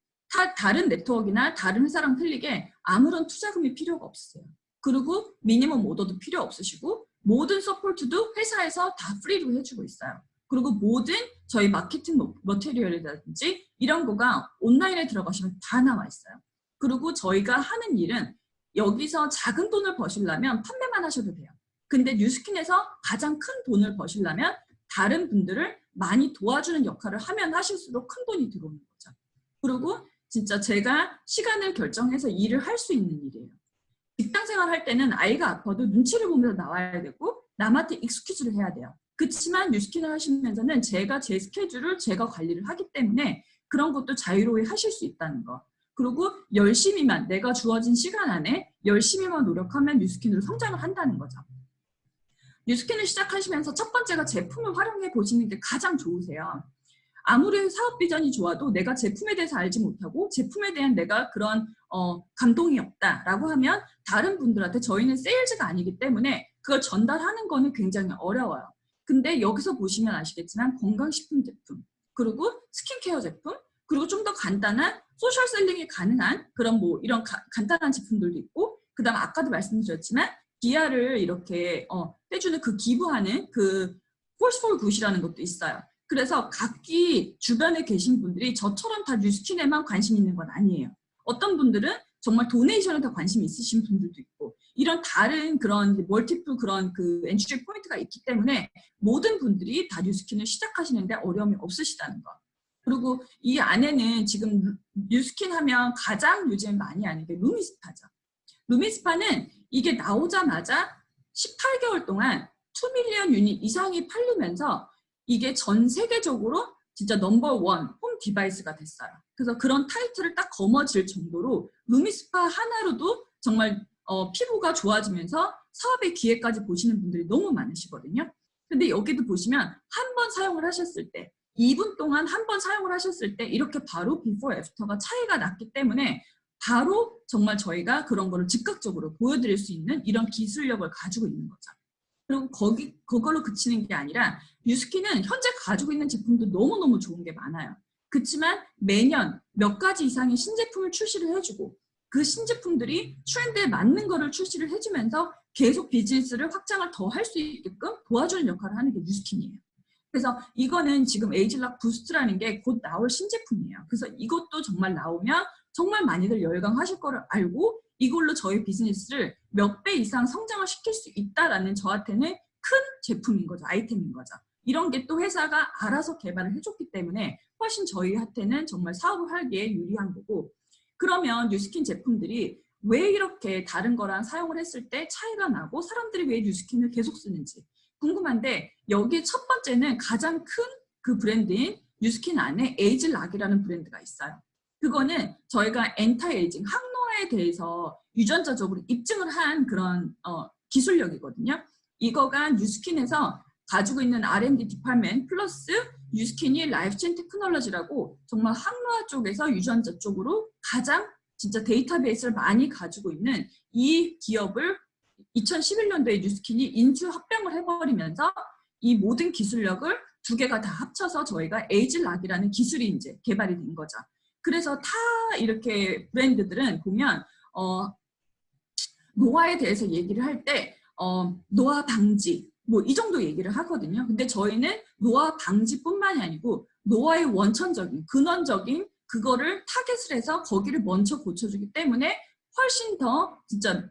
다른 네트워크나 다른 회사랑 틀리게 아무런 투자금이 필요가 없으세요. 그리고 미니멈 오더도 필요 없으시고 모든 서포트도 회사에서 다 프리로 해주고 있어요. 그리고 모든 저희 마케팅 머티리얼이라든지 이런 거가 온라인에 들어가시면 다 나와 있어요. 그리고 저희가 하는 일은 여기서 작은 돈을 버시려면 판매만 하셔도 돼요. 근데 뉴스킨에서 가장 큰 돈을 버시려면 다른 분들을 많이 도와주는 역할을 하면 하실수록 큰 돈이 들어오는 거죠. 그리고 진짜 제가 시간을 결정해서 일을 할 수 있는 일이에요. 직장 생활할 때는 아이가 아파도 눈치를 보면서 나와야 되고 남한테 익스큐즈를 해야 돼요. 그렇지만 뉴스킨을 하시면서는 제가 제 스케줄을 제가 관리를 하기 때문에 그런 것도 자유로이 하실 수 있다는 거. 그리고 열심히만, 내가 주어진 시간 안에 열심히만 노력하면 뉴스킨으로 성장을 한다는 거죠. 뉴스킨을 시작하시면서 첫 번째가 제품을 활용해 보시는 게 가장 좋으세요. 아무리 사업 비전이 좋아도 내가 제품에 대해서 알지 못하고 제품에 대한 내가 그런 감동이 없다라고 하면 다른 분들한테, 저희는 세일즈가 아니기 때문에 그걸 전달하는 거는 굉장히 어려워요. 근데 여기서 보시면 아시겠지만 건강식품 제품, 그리고 스킨케어 제품, 그리고 좀 더 간단한 소셜 셀링이 가능한 그런 뭐 이런 간단한 제품들도 있고, 그 다음 아까도 말씀드렸지만 기아를 이렇게 해주는 그 기부하는 그 Force for Good이라는 것도 있어요. 그래서 각기 주변에 계신 분들이 저처럼 다 뉴스킨에만 관심 있는 건 아니에요. 어떤 분들은 정말 도네이션에 더 관심이 있으신 분들도 있고, 이런 다른 그런 멀티플 그런 그 엔트리 포인트가 있기 때문에 모든 분들이 다 뉴스킨을 시작하시는데 어려움이 없으시다는 거. 그리고 이 안에는 지금 뉴스킨 하면 가장 요즘 많이 아는 게 루미스파죠. 루미스파는 이게 나오자마자 18개월 동안 2밀리언 유닛 이상이 팔리면서 이게 전 세계적으로 진짜 넘버원 홈 디바이스가 됐어요. 그래서 그런 타이틀을 딱 거머쥘 정도로 루미스파 하나로도 정말 피부가 좋아지면서 사업의 기회까지 보시는 분들이 너무 많으시거든요. 근데 여기도 보시면 한 번 사용을 하셨을 때 2분 동안 한 번 사용을 하셨을 때 이렇게 바로 비포 애프터가 차이가 났기 때문에 바로 정말 저희가 그런 거를 즉각적으로 보여드릴 수 있는 이런 기술력을 가지고 있는 거죠. 그리고 그걸로 그치는 게 아니라 뉴스킨은 현재 가지고 있는 제품도 너무너무 좋은 게 많아요. 그렇지만 매년 몇 가지 이상의 신제품을 출시를 해주고 그 신제품들이 트렌드에 맞는 거를 출시를 해주면서 계속 비즈니스를 확장을 더 할 수 있게끔 도와주는 역할을 하는 게 뉴스킨이에요. 그래서 이거는 지금 에이즐락 부스트라는 게 곧 나올 신제품이에요. 그래서 이것도 정말 나오면 정말 많이들 열광하실 거를 알고 이걸로 저희 비즈니스를 몇 배 이상 성장을 시킬 수 있다라는 저한테는 큰 제품인 거죠. 아이템인 거죠. 이런 게 또 회사가 알아서 개발을 해줬기 때문에 훨씬 저희한테는 정말 사업을 하기에 유리한 거고, 그러면 뉴스킨 제품들이 왜 이렇게 다른 거랑 사용을 했을 때 차이가 나고 사람들이 왜 뉴스킨을 계속 쓰는지 궁금한데, 여기에 첫 번째는 가장 큰 그 브랜드인 뉴스킨 안에 에이즐락이라는 브랜드가 있어요. 그거는 저희가 엔타에이징, 항노화에 대해서 유전자적으로 입증을 한 그런 기술력이거든요. 이거가 뉴스킨에서 가지고 있는 R&D 디파트먼트 플러스 뉴스킨이 라이프체인 테크놀로지라고 정말 항노화 쪽에서 유전자 쪽으로 가장 진짜 데이터베이스를 많이 가지고 있는 이 기업을 2011년도에 뉴스킨이 인수 합병을 해버리면서 이 모든 기술력을 두 개가 다 합쳐서 저희가 에이즐락이라는 기술이 이제 개발이 된 거죠. 그래서 다 이렇게 브랜드들은 보면 노화에 대해서 얘기를 할 때 노화 방지 뭐 이 정도 얘기를 하거든요. 근데 저희는 노화 방지뿐만이 아니고 노화의 원천적인 근원적인 그거를 타겟을 해서 거기를 먼저 고쳐주기 때문에 훨씬 더 진짜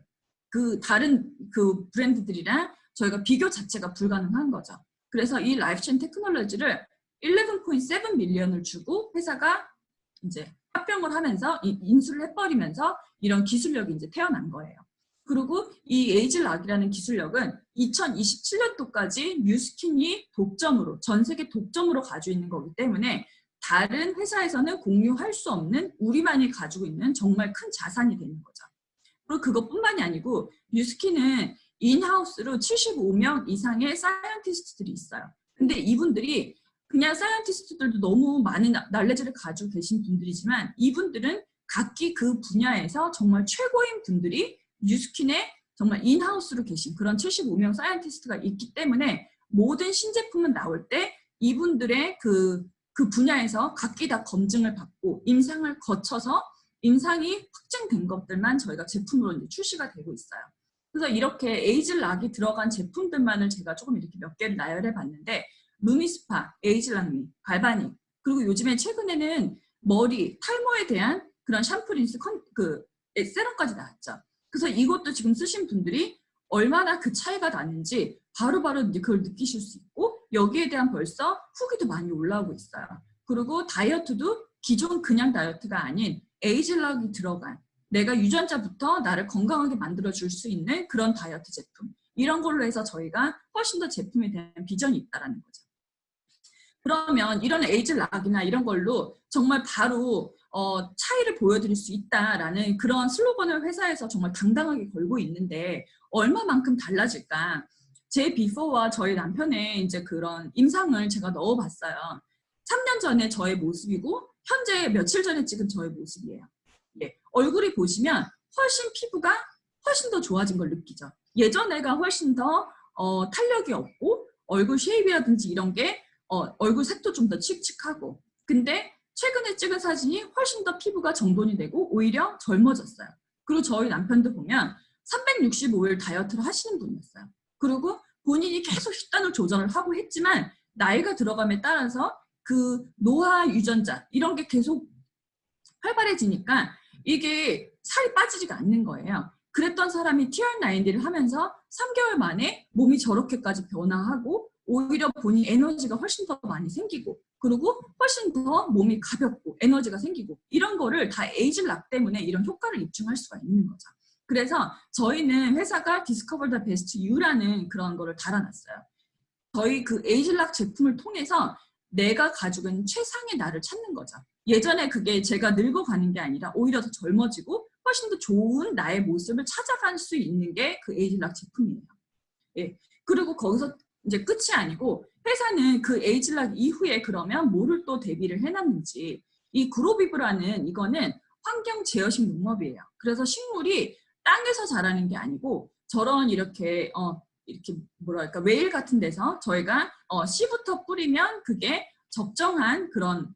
그 다른 그 브랜드들이랑 저희가 비교 자체가 불가능한 거죠. 그래서 이 라이프체인 테크놀로지를 11.7 밀리언을 주고 회사가 이제 합병을 하면서 인수를 해버리면서 이런 기술력이 이제 태어난 거예요. 그리고 이 에이즐락이라는 기술력은 2027년도까지 뉴스킨이 독점으로, 전 세계 독점으로 가지고 있는 거기 때문에 다른 회사에서는 공유할 수 없는 우리만이 가지고 있는 정말 큰 자산이 되는 거죠. 그리고 그것뿐만이 아니고 뉴스킨은 인하우스로 75명 이상의 사이언티스트들이 있어요. 근데 이분들이 그냥 사이언티스트들도 너무 많은 날레지를 가지고 계신 분들이지만 이분들은 각기 그 분야에서 정말 최고인 분들이 뉴스킨에 정말 인하우스로 계신 그런 75명 사이언티스트가 있기 때문에 모든 신제품은 나올 때 이분들의 그 분야에서 각기 다 검증을 받고 임상을 거쳐서 임상이 확정된 것들만 저희가 제품으로 이제 출시가 되고 있어요. 그래서 이렇게 에이즐락이 들어간 제품들만을 제가 조금 이렇게 몇 개를 나열해 봤는데 루미스파, 에이즐락미, 갈바닉, 그리고 요즘에 최근에는 머리, 탈모에 대한 그런 샴푸, 린스, 세럼까지 나왔죠. 그래서 이것도 지금 쓰신 분들이 얼마나 그 차이가 나는지 바로바로 이제 그걸 느끼실 수 있고 여기에 대한 벌써 후기도 많이 올라오고 있어요. 그리고 다이어트도 기존 그냥 다이어트가 아닌 에이즐락이 들어간 내가 유전자부터 나를 건강하게 만들어줄 수 있는 그런 다이어트 제품, 이런 걸로 해서 저희가 훨씬 더 제품에 대한 비전이 있다는 거죠. 그러면 이런 에이즐락이나 이런 걸로 정말 바로 차이를 보여드릴 수 있다라는 그런 슬로건을 회사에서 정말 당당하게 걸고 있는데 얼마만큼 달라질까? 제 비포와 저희 남편의 이제 그런 임상을 제가 넣어봤어요. 3년 전에 저의 모습이고 현재 며칠 전에 찍은 저의 모습이에요. 예, 얼굴이 보시면 훨씬 피부가 훨씬 더 좋아진 걸 느끼죠. 예전에가 훨씬 더 탄력이 없고 얼굴 쉐입이라든지 이런 게 얼굴 색도 좀 더 칙칙하고, 근데 최근에 찍은 사진이 훨씬 더 피부가 정돈이 되고 오히려 젊어졌어요. 그리고 저희 남편도 보면 365일 다이어트를 하시는 분이었어요. 그리고 본인이 계속 식단을 조절을 하고 했지만 나이가 들어감에 따라서 그 노화 유전자 이런 게 계속 활발해지니까 이게 살이 빠지지가 않는 거예요. 그랬던 사람이 TR90를 하면서 3개월 만에 몸이 저렇게까지 변화하고 오히려 본인 에너지가 훨씬 더 많이 생기고 그리고 훨씬 더 몸이 가볍고 에너지가 생기고 이런 거를 다 에이즐락 때문에 이런 효과를 입증할 수가 있는 거죠. 그래서 저희는 회사가 Discover the Best You라는 그런 거를 달아놨어요. 저희 그 에이즐락 제품을 통해서 내가 가지고 있는 최상의 나를 찾는 거죠. 예전에 그게 제가 늙어가는 게 아니라 오히려 더 젊어지고 훨씬 더 좋은 나의 모습을 찾아갈 수 있는 게 그 에이즐락 제품이에요. 예. 그리고 거기서 이제 끝이 아니고 회사는 그 에이즐락 이후에 그러면 뭐를 또 대비를 해놨는지, 이 그로비브라는 이거는 환경 제어식 농업이에요. 그래서 식물이 땅에서 자라는 게 아니고 저런 이렇게 뭐랄까 웨일 같은 데서 저희가 씨부터 뿌리면 그게 적정한 그런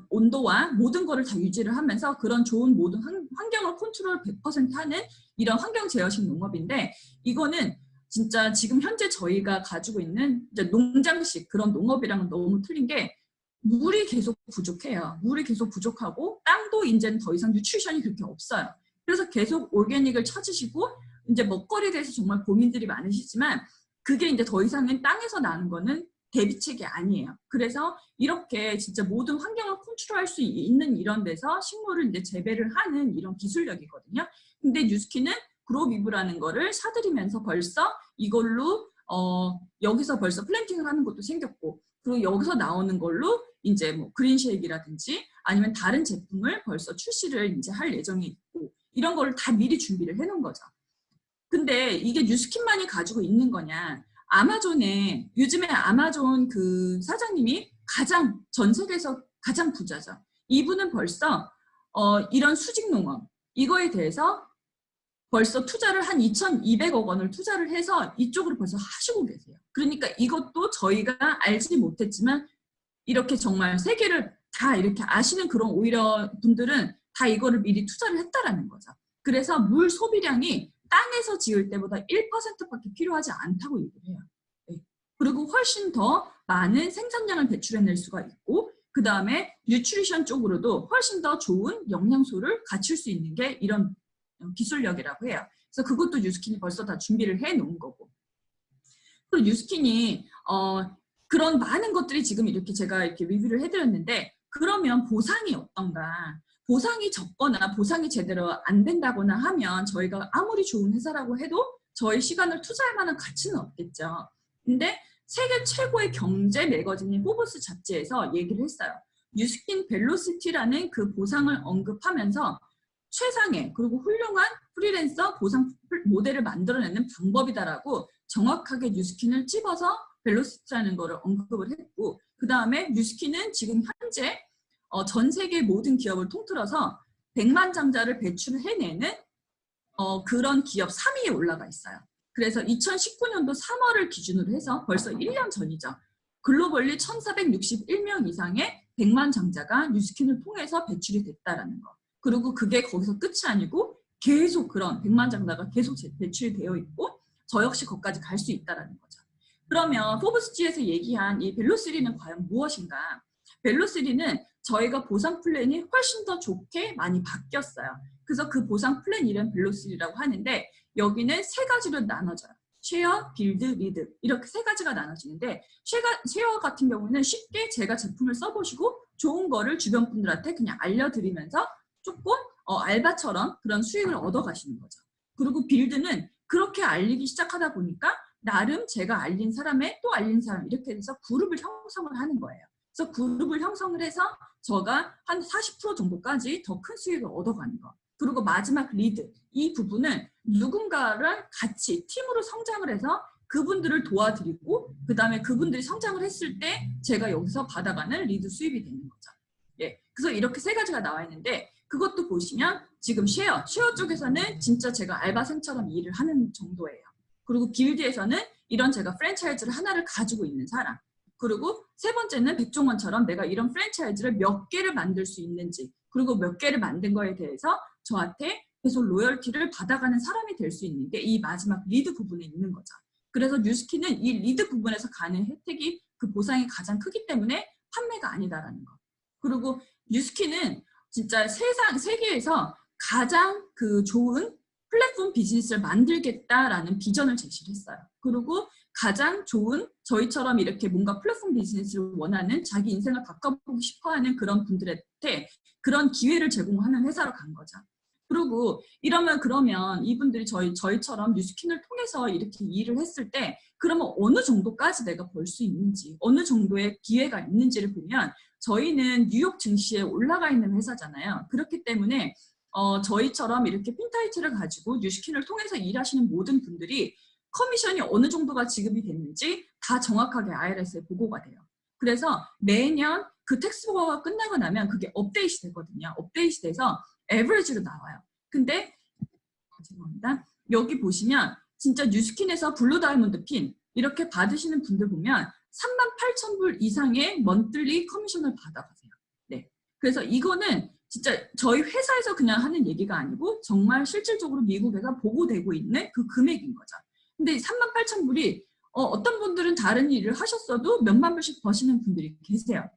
온도와 모든 거를 다 유지를 하면서 그런 좋은 모든 환경을 컨트롤 100% 하는 이런 환경 제어식 농업인데, 이거는 진짜 지금 현재 저희가 가지고 있는 이제 농장식 그런 농업이랑은 너무 틀린 게 물이 계속 부족해요. 물이 계속 부족하고 땅도 이제는 더 이상 뉴트리션이 그렇게 없어요. 그래서 계속 오르게닉을 찾으시고 이제 먹거리에 대해서 정말 고민들이 많으시지만 그게 이제 더 이상은 땅에서 나는 거는 대비책이 아니에요. 그래서 이렇게 진짜 모든 환경을 컨트롤할 수 있는 이런 데서 식물을 이제 재배를 하는 이런 기술력이거든요. 근데 뉴스킨은 그로비브라는 거를 사들이면서 벌써 이걸로 여기서 벌써 플랜팅을 하는 것도 생겼고, 그리고 여기서 나오는 걸로 이제 뭐 그린쉐이크라든지 아니면 다른 제품을 벌써 출시를 이제 할 예정이 있고, 이런 거를 다 미리 준비를 해놓은 거죠. 근데 이게 뉴스킨만이 가지고 있는 거냐? 아마존에 요즘에 아마존 그 사장님이 전 세계에서 가장 부자죠. 이분은 벌써 이런 수직 농업 이거에 대해서 벌써 투자를 한 2,200억 원을 투자를 해서 이쪽으로 벌써 하시고 계세요. 그러니까 이것도 저희가 알지 못했지만 이렇게 정말 세계를 다 이렇게 아시는 그런 오히려 분들은 다 이거를 미리 투자를 했다라는 거죠. 그래서 물 소비량이 땅에서 지을 때보다 1%밖에 필요하지 않다고 얘기를 해요. 네. 그리고 훨씬 더 많은 생산량을 배출해낼 수가 있고, 그 다음에 뉴트리션 쪽으로도 훨씬 더 좋은 영양소를 갖출 수 있는 게 이런 기술력이라고 해요. 그래서 그것도 뉴스킨이 벌써 다 준비를 해 놓은 거고. 그리고 뉴스킨이 그런 많은 것들이 지금 이렇게 제가 이렇게 리뷰를 해드렸는데, 그러면 보상이 어떤가? 보상이 적거나 보상이 제대로 안 된다거나 하면 저희가 아무리 좋은 회사라고 해도 저희 시간을 투자할 만한 가치는 없겠죠. 근데 세계 최고의 경제 매거진인 포브스 잡지에서 얘기를 했어요. 뉴스킨 벨로시티라는 그 보상을 언급하면서 최상의 그리고 훌륭한 프리랜서 보상 모델을 만들어내는 방법이다라고 정확하게 뉴스킨을 찝어서 벨로시티라는 거를 언급을 했고, 그 다음에 뉴스킨은 지금 현재 전 세계 모든 기업을 통틀어서 100만 장자를 배출해내는 그런 기업 3위에 올라가 있어요. 그래서 2019년도 3월을 기준으로 해서 벌써 1년 전이죠. 글로벌리 1,461명 이상의 100만 장자가 뉴스킨을 통해서 배출이 됐다라는 거. 그리고 그게 거기서 끝이 아니고 계속 그런 100만 장자가 계속 배출이 되어 있고 저 역시 거기까지 갈 수 있다라는 거죠. 그러면 포브스지에서 얘기한 이 벨로3는 과연 무엇인가? 벨로3는 저희가 보상 플랜이 훨씬 더 좋게 많이 바뀌었어요. 그래서 그 보상 플랜 이름 벨로3라고 하는데 여기는 세 가지로 나눠져요. 쉐어, 빌드, 리드 이렇게 세 가지가 나눠지는데 쉐어 같은 경우는 쉽게 제가 제품을 써보시고 좋은 거를 주변 분들한테 그냥 알려드리면서 조금 알바처럼 그런 수익을 얻어가시는 거죠. 그리고 빌드는 그렇게 알리기 시작하다 보니까 나름 제가 알린 사람에 또 알린 사람 이렇게 해서 그룹을 형성을 하는 거예요. 그래서 그룹을 형성을 해서 저가 한 40% 정도까지 더 큰 수익을 얻어가는 거. 그리고 마지막 리드, 이 부분은 누군가를 같이 팀으로 성장을 해서 그분들을 도와드리고 그 다음에 그분들이 성장을 했을 때 제가 여기서 받아가는 리드 수입이 되는 거죠. 예, 그래서 이렇게 세 가지가 나와 있는데 그것도 보시면 지금 쉐어 쪽에서는 진짜 제가 알바생처럼 일을 하는 정도예요. 그리고 빌드에서는 이런 제가 프랜차이즈를 하나를 가지고 있는 사람. 그리고 세 번째는 백종원처럼 내가 이런 프랜차이즈를 몇 개를 만들 수 있는지 그리고 몇 개를 만든 거에 대해서 저한테 계속 로열티를 받아가는 사람이 될 수 있는 게 이 마지막 리드 부분에 있는 거죠. 그래서 뉴스킨은 이 리드 부분에서 가는 혜택이 그 보상이 가장 크기 때문에 판매가 아니다라는 거. 그리고 뉴스킨은 진짜 세계에서 가장 그 좋은 플랫폼 비즈니스를 만들겠다라는 비전을 제시를 했어요. 그리고 가장 좋은 저희처럼 이렇게 뭔가 플랫폼 비즈니스를 원하는 자기 인생을 바꿔보고 싶어하는 그런 분들한테 그런 기회를 제공하는 회사로 간 거죠. 그리고 그러면 이분들이 저희처럼 뉴스킨을 통해서 이렇게 일을 했을 때 그러면 어느 정도까지 내가 벌 수 있는지 어느 정도의 기회가 있는지를 보면 저희는 뉴욕 증시에 올라가 있는 회사잖아요. 그렇기 때문에 저희처럼 이렇게 핀타이틀을 가지고 뉴스킨을 통해서 일하시는 모든 분들이 커미션이 어느 정도가 지급이 됐는지 다 정확하게 IRS에 보고가 돼요. 그래서 매년 그 텍스보고가 끝나고 나면 그게 업데이트 되거든요. 업데이트 돼서 에버리지로 나와요. 근데 죄송합니다. 여기 보시면 진짜 뉴스킨에서 블루 다이몬드 핀 이렇게 받으시는 분들 보면 38,000불 이상의 먼틀리 커미션을 받아가세요. 네. 그래서 이거는 진짜 저희 회사에서 그냥 하는 얘기가 아니고 정말 실질적으로 미국에서 보고되고 있는 그 금액인 거죠. 근데 38,000불이 어떤 분들은 다른 일을 하셨어도 몇만 불씩 버시는 분들이 계세요.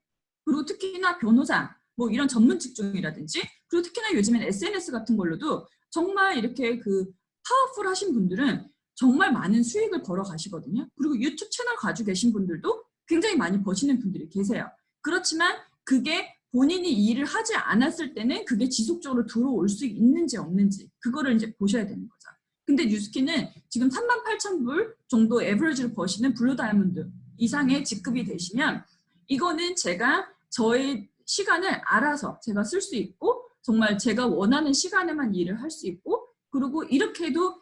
그리고 특히나 변호사, 뭐 이런 전문 직종이라든지 그리고 특히나 요즘엔 SNS 같은 걸로도 정말 이렇게 그 파워풀 하신 분들은 정말 많은 수익을 벌어 가시거든요. 그리고 유튜브 채널 가지고 계신 분들도 굉장히 많이 버시는 분들이 계세요. 그렇지만 그게 본인이 일을 하지 않았을 때는 그게 지속적으로 들어올 수 있는지 없는지 그거를 이제 보셔야 되는 거죠. 근데 뉴스킨은 지금 38,000불 정도 에버리지로 버시는 블루 다이아몬드 이상의 직급이 되시면 이거는 제가 저의 시간을 알아서 제가 쓸 수 있고 정말 제가 원하는 시간에만 일을 할 수 있고 그리고 이렇게 해도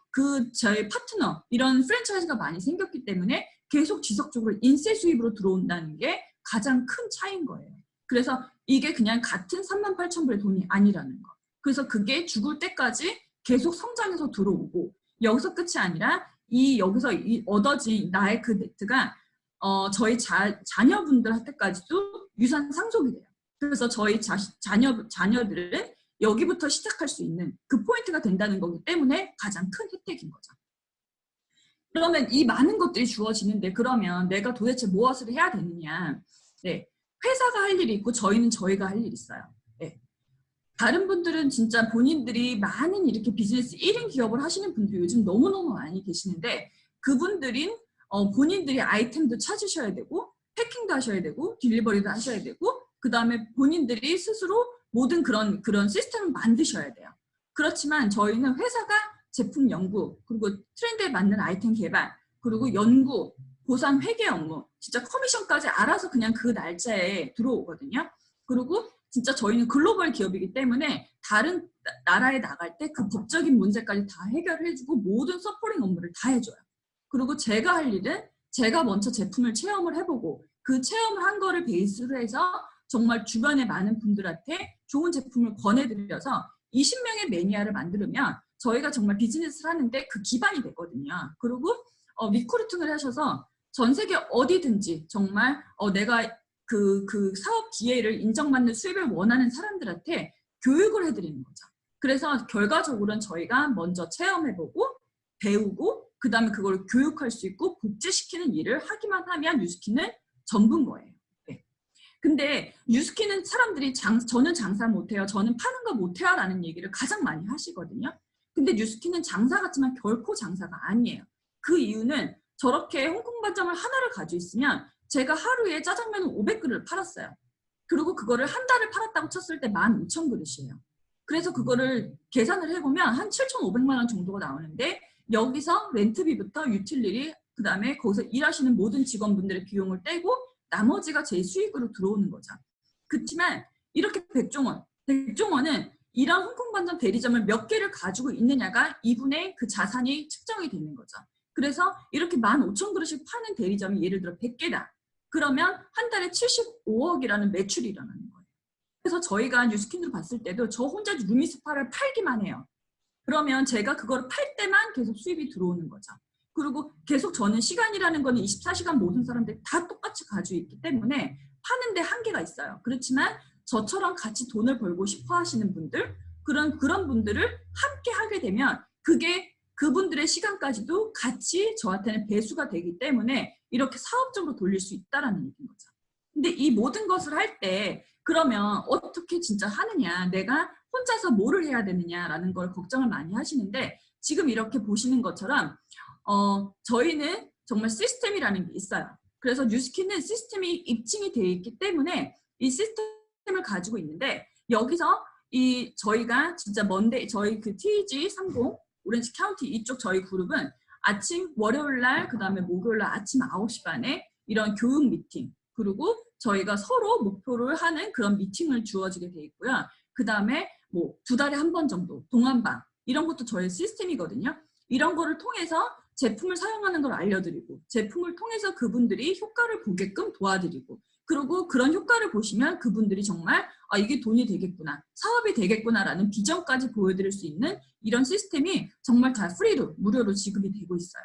저의 파트너 이런 프랜차이즈가 많이 생겼기 때문에 계속 지속적으로 인세 수입으로 들어온다는 게 가장 큰 차이인 거예요. 그래서 이게 그냥 같은 38,000불의 돈이 아니라는 거. 그래서 그게 죽을 때까지 계속 성장해서 들어오고 여기서 끝이 아니라 여기서 얻어진 나의 그 네트가 저희 자녀분들한테까지도 유산 상속이 돼요. 그래서 저희 자녀들은 여기부터 시작할 수 있는 그 포인트가 된다는 거기 때문에 가장 큰 혜택인 거죠. 그러면 이 많은 것들이 주어지는데 그러면 내가 도대체 무엇을 해야 되느냐. 네, 회사가 할 일이 있고 저희가 할 일이 있어요. 네. 다른 분들은 진짜 본인들이 많은 이렇게 비즈니스 1인 기업을 하시는 분들이 요즘 너무너무 많이 계시는데 그분들인 본인들이 아이템도 찾으셔야 되고 패킹도 하셔야 되고 딜리버리도 하셔야 되고 그 다음에 본인들이 스스로 모든 그런 시스템을 만드셔야 돼요. 그렇지만 저희는 회사가 제품 연구 그리고 트렌드에 맞는 아이템 개발 그리고 연구, 보상 회계 업무 진짜 커미션까지 알아서 그냥 그 날짜에 들어오거든요. 그리고 진짜 저희는 글로벌 기업이기 때문에 다른 나라에 나갈 때 그 법적인 문제까지 다 해결해주고 모든 서포팅 업무를 다 해줘요. 그리고 제가 할 일은 제가 먼저 제품을 체험을 해보고 그 체험을 한 거를 베이스로 해서 정말 주변의 많은 분들한테 좋은 제품을 권해드려서 20명의 매니아를 만들면 저희가 정말 비즈니스를 하는데 그 기반이 되거든요. 그리고 리크루팅을 하셔서 전 세계 어디든지 정말 내가 그 사업 기회를 인정받는 수입을 원하는 사람들한테 교육을 해드리는 거죠. 그래서 결과적으로는 저희가 먼저 체험해보고 배우고 그 다음에 그걸 교육할 수 있고 복제시키는 일을 하기만 하면 뉴스킨은 전부인 거예요. 네. 근데 뉴스킨은 사람들이 저는 장사 못해요. 저는 파는 거 못해요. 라는 얘기를 가장 많이 하시거든요. 근데 뉴스킨은 장사 같지만 결코 장사가 아니에요. 그 이유는 저렇게 홍콩 반점을 하나를 가지고 있으면 제가 하루에 짜장면을 500그릇을 팔았어요. 그리고 그거를 한 달을 팔았다고 쳤을 때 15,000그릇이에요. 그래서 그거를 계산을 해보면 한 7,500만 원 정도가 나오는데 여기서 렌트비부터 유틸리티 그 다음에 거기서 일하시는 모든 직원분들의 비용을 떼고 나머지가 제 수익으로 들어오는 거죠. 그렇지만 이렇게 백종원은 이런 홍콩 반점 대리점을 몇 개를 가지고 있느냐가 이분의 그 자산이 측정이 되는 거죠. 그래서 이렇게 15,000그릇씩 파는 대리점이 예를 들어 100개다. 그러면 한 달에 75억이라는 매출이 일어나는 거예요. 그래서 저희가 뉴스킨으로 봤을 때도 저 혼자 루미스파를 팔기만 해요. 그러면 제가 그걸 팔 때만 계속 수입이 들어오는 거죠. 그리고 계속 저는 시간이라는 거는 24시간 모든 사람들이 다 똑같이 가지고 있기 때문에 파는데 한계가 있어요. 그렇지만 저처럼 같이 돈을 벌고 싶어 하시는 분들, 그런 분들을 함께 하게 되면 그게 그분들의 시간까지도 같이 저한테는 배수가 되기 때문에 이렇게 사업적으로 돌릴 수 있다는 얘기인 거죠. 근데 이 모든 것을 할 때 그러면 어떻게 진짜 하느냐, 내가 혼자서 뭐를 해야 되느냐라는 걸 걱정을 많이 하시는데 지금 이렇게 보시는 것처럼 저희는 정말 시스템이라는 게 있어요. 그래서 뉴스킨은 시스템이 입증이 되어 있기 때문에 이 시스템을 가지고 있는데 여기서 저희가 진짜 저희 그 TG30 오렌지 카운티 이쪽 저희 그룹은 월요일날 그 다음에 목요일날 아침 9시 반에 이런 교육 미팅 그리고 저희가 서로 목표를 하는 그런 미팅을 주어지게 돼 있고요. 그 다음에 뭐 2달에 한 번 정도 동안방 이런 것도 저희 시스템이거든요. 이런 거를 통해서 제품을 사용하는 걸 알려드리고 제품을 통해서 그분들이 효과를 보게끔 도와드리고 그리고 그런 효과를 보시면 그분들이 정말 이게 돈이 되겠구나, 사업이 되겠구나라는 비전까지 보여드릴 수 있는 이런 시스템이 정말 다 프리로, 무료로 지급이 되고 있어요.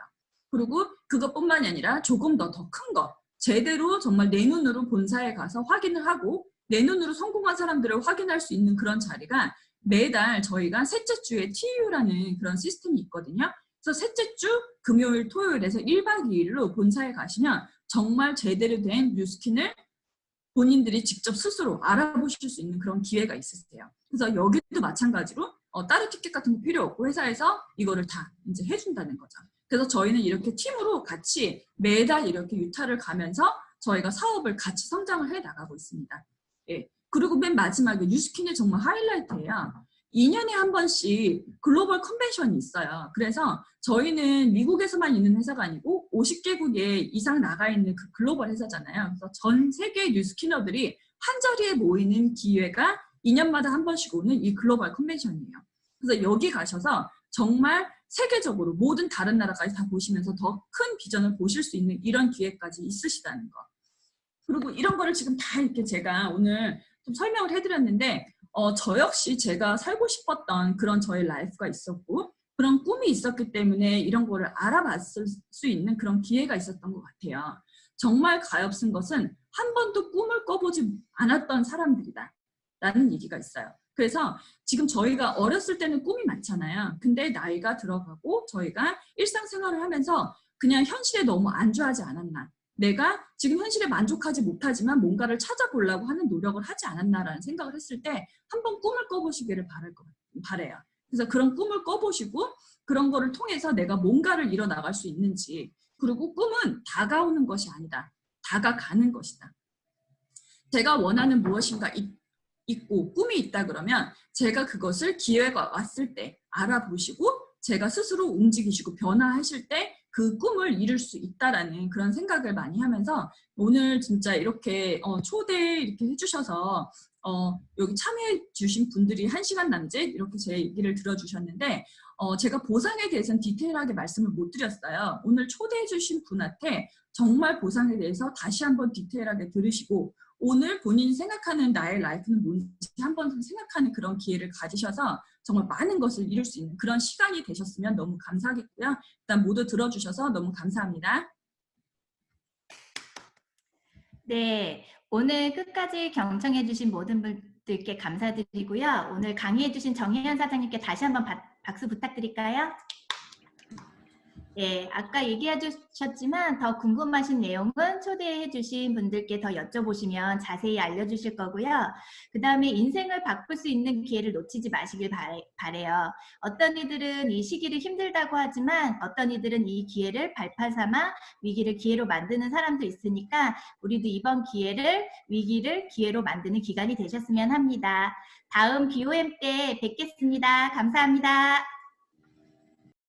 그리고 그것뿐만이 아니라 조금 더 큰 거, 제대로 정말 내 눈으로 본사에 가서 확인을 하고 내 눈으로 성공한 사람들을 확인할 수 있는 그런 자리가 매달 저희가 셋째 주에 TU라는 그런 시스템이 있거든요. 그래서 셋째 주 금요일, 토요일에서 1박 2일로 본사에 가시면 정말 제대로 된 뉴스킨을 본인들이 직접 스스로 알아보실 수 있는 그런 기회가 있으세요. 그래서 여기도 마찬가지로 따로 티켓 같은 거 필요 없고 회사에서 이거를 다 이제 해준다는 거죠. 그래서 저희는 이렇게 팀으로 같이 매달 이렇게 유타를 가면서 저희가 사업을 같이 성장을 해 나가고 있습니다. 예. 그리고 맨 마지막에 뉴스킨의 정말 하이라이트예요. 2년에 한 번씩 글로벌 컨벤션이 있어요. 그래서 저희는 미국에서만 있는 회사가 아니고 50개국에 이상 나가 있는 그 글로벌 회사잖아요. 그래서 전 세계 뉴스키너들이 한 자리에 모이는 기회가 2년마다 한 번씩 오는 이 글로벌 컨벤션이에요. 그래서 여기 가셔서 정말 세계적으로 모든 다른 나라까지 다 보시면서 더 큰 비전을 보실 수 있는 이런 기회까지 있으시다는 거. 그리고 이런 거를 지금 다 이렇게 제가 오늘 좀 설명을 해드렸는데 저 역시 제가 살고 싶었던 그런 저의 라이프가 있었고 그런 꿈이 있었기 때문에 이런 거를 알아봤을 수 있는 그런 기회가 있었던 것 같아요. 정말 가엾은 것은 한 번도 꿈을 꿔보지 않았던 사람들이다 라는 얘기가 있어요. 그래서 지금 저희가 어렸을 때는 꿈이 많잖아요. 근데 나이가 들어가고 저희가 일상생활을 하면서 그냥 현실에 너무 안주하지 않았나. 내가 지금 현실에 만족하지 못하지만 뭔가를 찾아보려고 하는 노력을 하지 않았나라는 생각을 했을 때 한번 꿈을 꿔보시기를 바래요. 그래서 그런 꿈을 꿔보시고 그런 거를 통해서 내가 뭔가를 이뤄나갈 수 있는지 그리고 꿈은 다가오는 것이 아니다. 다가가는 것이다. 제가 원하는 무엇인가 있고 꿈이 있다 그러면 제가 그것을 기회가 왔을 때 알아보시고 제가 스스로 움직이시고 변화하실 때 그 꿈을 이룰 수 있다라는 그런 생각을 많이 하면서 오늘 진짜 이렇게 초대 이렇게 해주셔서 여기 참여해 주신 분들이 1시간 남짓 이렇게 제 얘기를 들어주셨는데 제가 보상에 대해서는 디테일하게 말씀을 못 드렸어요. 오늘 초대해 주신 분한테 정말 보상에 대해서 다시 한번 디테일하게 들으시고 오늘 본인이 생각하는 나의 라이프는 뭔지 한번 생각하는 그런 기회를 가지셔서 정말 많은 것을 이룰 수 있는 그런 시간이 되셨으면 너무 감사하겠고요. 일단 모두 들어주셔서 너무 감사합니다. 네, 오늘 끝까지 경청해주신 모든 분들께 감사드리고요. 오늘 강의해주신 정혜연 사장님께 다시 한번 박수 부탁드릴까요? 네, 아까 얘기해 주셨지만 더 궁금하신 내용은 초대해 주신 분들께 더 여쭤보시면 자세히 알려주실 거고요. 그 다음에 인생을 바꿀 수 있는 기회를 놓치지 마시길 바래요. 어떤 이들은 이 시기를 힘들다고 하지만 어떤 이들은 이 기회를 발판 삼아 위기를 기회로 만드는 사람도 있으니까 우리도 이번 기회를 위기를 기회로 만드는 기간이 되셨으면 합니다. 다음 BOM 때 뵙겠습니다. 감사합니다.